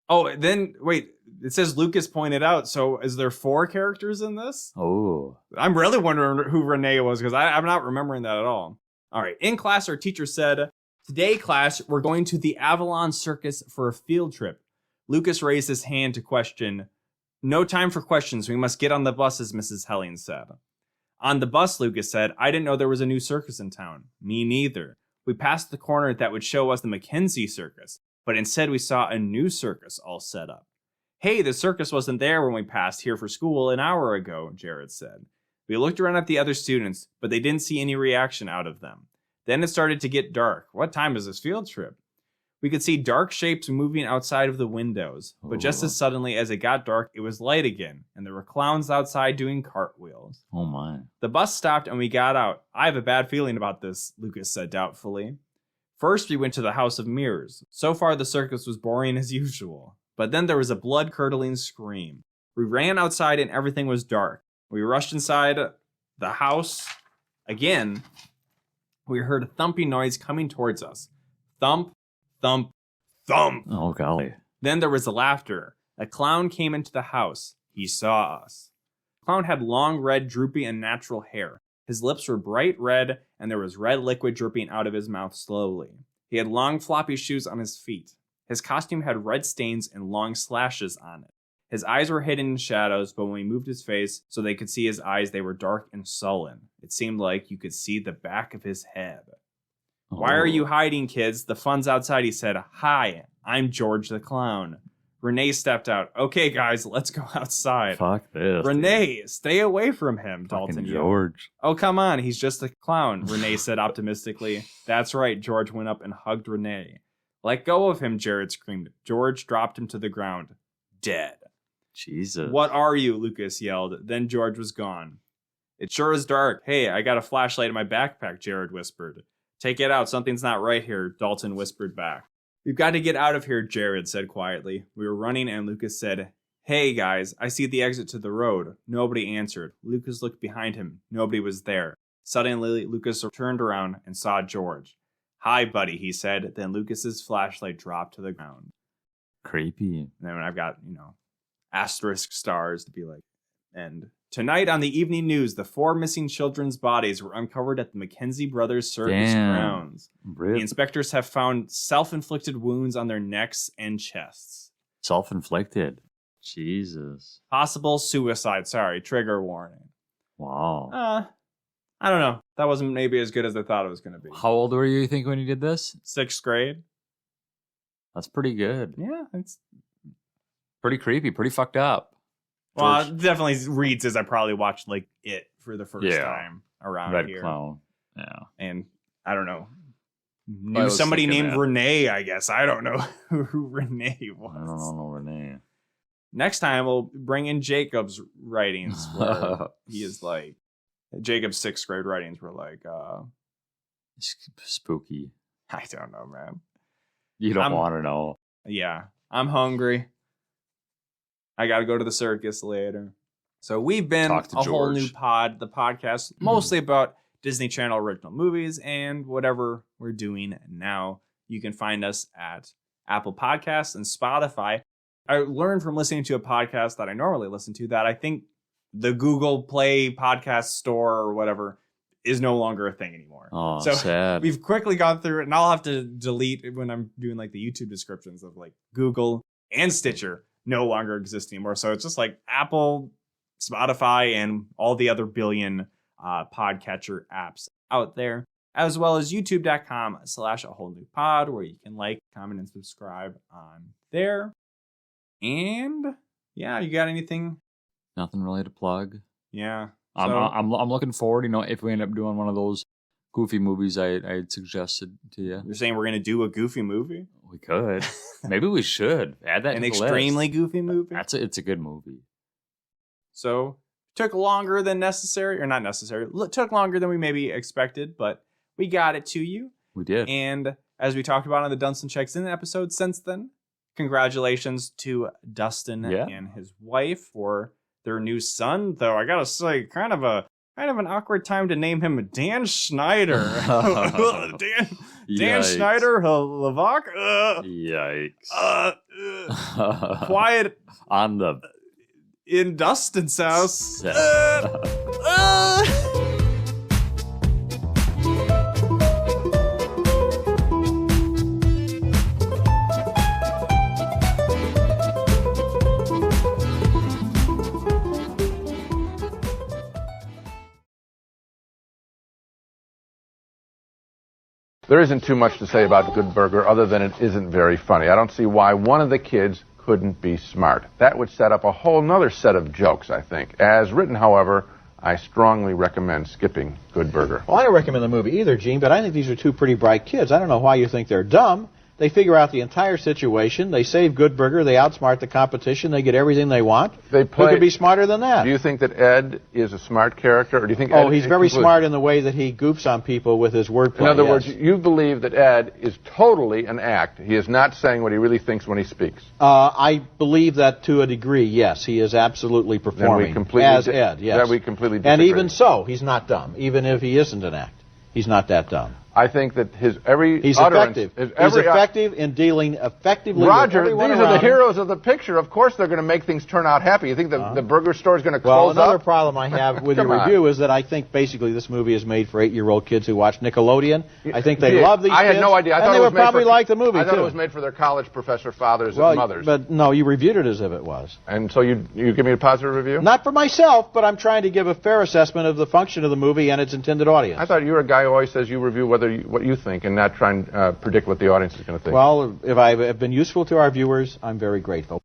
[SPEAKER 1] Oh, then wait. It says Lucas pointed out. So is there 4 characters in this?
[SPEAKER 2] Oh,
[SPEAKER 1] I'm really wondering who Renee was because I'm not remembering that at all. All right. In class, our teacher said, "Today, class, we're going to the Avalon Circus for a field trip." Lucas raised his hand to question. No time for questions. We must get on the buses, Mrs. Helling said. On the bus, Lucas said, I didn't know there was a new circus in town. Me neither. We passed the corner that would show us the Mackenzie Circus, but instead we saw a new circus all set up. Hey, the circus wasn't there when we passed here for school an hour ago, Jared said. We looked around at the other students, but they didn't see any reaction out of them. Then it started to get dark. What time is this field trip? We could see dark shapes moving outside of the windows, but just as suddenly as it got dark, it was light again, and there were clowns outside doing cartwheels.
[SPEAKER 2] Oh my.
[SPEAKER 1] The bus stopped and we got out. I have a bad feeling about this, Lucas said doubtfully. First, we went to the House of Mirrors. So far, the circus was boring as usual. But then there was a blood-curdling scream. We ran outside and everything was dark. We rushed inside the house. Again, we heard a thumping noise coming towards us. Thump, thump, thump.
[SPEAKER 2] Oh, golly.
[SPEAKER 1] Then there was the laughter. A clown came into the house. He saw us. The clown had long, red, droopy, and natural hair. His lips were bright red, and there was red liquid dripping out of his mouth slowly. He had long, floppy shoes on his feet. His costume had red stains and long slashes on it. His eyes were hidden in shadows, but when we moved his face so they could see his eyes, they were dark and sullen. It seemed like you could see the back of his head. Oh. Why are you hiding, kids? The fun's outside, he said. Hi, I'm George the Clown. Renee stepped out. Okay, guys, let's go outside.
[SPEAKER 2] Fuck this.
[SPEAKER 1] Renee, stay away from him, Dalton.
[SPEAKER 2] Fucking George.
[SPEAKER 1] Oh, come on, he's just a clown, Renee said optimistically. That's right, George went up and hugged Renee. Let go of him, Jared screamed. George dropped him to the ground. Dead.
[SPEAKER 2] Jesus.
[SPEAKER 1] What are you? Lucas yelled. Then George was gone. It sure is dark. Hey, I got a flashlight in my backpack, Jared whispered. Take it out. Something's not right here, Dalton whispered back. We've got to get out of here, Jared said quietly. We were running and Lucas said, Hey, guys, I see the exit to the road. Nobody answered. Lucas looked behind him. Nobody was there. Suddenly, Lucas turned around and saw George. Hi, buddy, he said. Then Lucas's flashlight dropped to the ground.
[SPEAKER 2] Creepy.
[SPEAKER 1] And then I've got, asterisk stars to be like, and tonight on the evening news, the 4 missing children's bodies were uncovered at the Mackenzie Brothers Circus grounds.
[SPEAKER 2] Rip.
[SPEAKER 1] The inspectors have found self-inflicted wounds on their necks and chests.
[SPEAKER 2] Self-inflicted? Jesus.
[SPEAKER 1] Possible suicide. Sorry, trigger warning.
[SPEAKER 2] Wow.
[SPEAKER 1] I don't know. That wasn't maybe as good as I thought it was going to be.
[SPEAKER 2] How old were you think when you did this?
[SPEAKER 1] 6th grade.
[SPEAKER 2] That's pretty good.
[SPEAKER 1] Yeah, it's
[SPEAKER 2] pretty creepy, pretty fucked up.
[SPEAKER 1] Well, it definitely reads as I probably watched like it for the first time around
[SPEAKER 2] Red
[SPEAKER 1] here.
[SPEAKER 2] Clown. Yeah.
[SPEAKER 1] And I don't know. Knew somebody named Renee, I guess. I don't know who Renee was.
[SPEAKER 2] I don't know Renee.
[SPEAKER 1] Next time we'll bring in Jacob's writings where he is like Jacob's 6th grade writings were like
[SPEAKER 2] spooky.
[SPEAKER 1] I don't know, man.
[SPEAKER 2] You don't want to know.
[SPEAKER 1] Yeah. I'm hungry. I got to go to the circus later. So we've been a whole new the podcast, mostly about Disney Channel original movies and whatever we're doing now. You can find us at Apple Podcasts and Spotify. I learned from listening to a podcast that I normally listen to that I think the Google Play podcast store or whatever is no longer a thing anymore.
[SPEAKER 2] Oh,
[SPEAKER 1] so
[SPEAKER 2] sad.
[SPEAKER 1] We've quickly gone through it, and I'll have to delete when I'm doing like the YouTube descriptions of like Google and Stitcher no longer exist anymore. So it's just like Apple, Spotify, and all the other billion podcatcher apps out there, as well as youtube.com/a-whole-new-pod, where you can like, comment, and subscribe on there. And yeah, you got anything?
[SPEAKER 2] Nothing really to plug.
[SPEAKER 1] Yeah.
[SPEAKER 2] I'm looking forward, if we end up doing one of those goofy movies I had suggested to you.
[SPEAKER 1] You're saying we're going to do a goofy movie?
[SPEAKER 2] We could. Maybe we should. Add that
[SPEAKER 1] An
[SPEAKER 2] to the
[SPEAKER 1] extremely
[SPEAKER 2] list.
[SPEAKER 1] goofy movie?
[SPEAKER 2] It's a good movie.
[SPEAKER 1] So, took longer than necessary, or not necessary. Took longer than we maybe expected, but we got it to you.
[SPEAKER 2] We did.
[SPEAKER 1] And as we talked about on the Dunstan Checks In episode since then, congratulations to Dustin and his wife for their new son. Though I gotta say, kind of an awkward time to name him Dan Schneider. Dan Schneider Lavak.
[SPEAKER 2] Yikes.
[SPEAKER 1] Quiet in Dustin's house.
[SPEAKER 3] There isn't too much to say about Good Burger other than it isn't very funny. I don't see why one of the kids couldn't be smart. That would set up a whole nother set of jokes, I think. As written, however, I strongly recommend skipping Good Burger.
[SPEAKER 4] Well, I don't recommend the movie either, Gene, but I think these are two pretty bright kids. I don't know why you think they're dumb. They figure out the entire situation. They save Good Burger. They outsmart the competition. They get everything they want. Who could be smarter than that?
[SPEAKER 3] Do you think that Ed is a smart character, or do you think?
[SPEAKER 4] Oh, he's very smart in the way that he goofs on people with his wordplay.
[SPEAKER 3] In other words, you believe that Ed is totally an act. He is not saying what he really thinks when he speaks.
[SPEAKER 4] I believe that to a degree. Yes, he is absolutely performing as Ed. Yes,
[SPEAKER 3] that we completely disagree.
[SPEAKER 4] And even so, he's not dumb. Even if he isn't an act, he's not that dumb.
[SPEAKER 3] I think that he's
[SPEAKER 4] effective. He's effective in dealing effectively with everyone
[SPEAKER 3] these are the heroes of the picture. Of course they're going to make things turn out happy. You think the burger store is going to close up?
[SPEAKER 4] Well, another problem I have with your review is that I think basically this movie is made for 8-year-old kids who watch Nickelodeon. I think they love these kids.
[SPEAKER 3] I had no idea. I thought
[SPEAKER 4] they would probably like the movie,
[SPEAKER 3] I thought it was made for their college professor fathers and mothers.
[SPEAKER 4] But no, you reviewed it as if it was.
[SPEAKER 3] And so you give me a positive review?
[SPEAKER 4] Not for myself, but I'm trying to give a fair assessment of the function of the movie and its intended audience.
[SPEAKER 3] I thought you were a guy who always says you review what you think and not try and predict what the audience is going to think.
[SPEAKER 4] Well, if I have been useful to our viewers, I'm very grateful.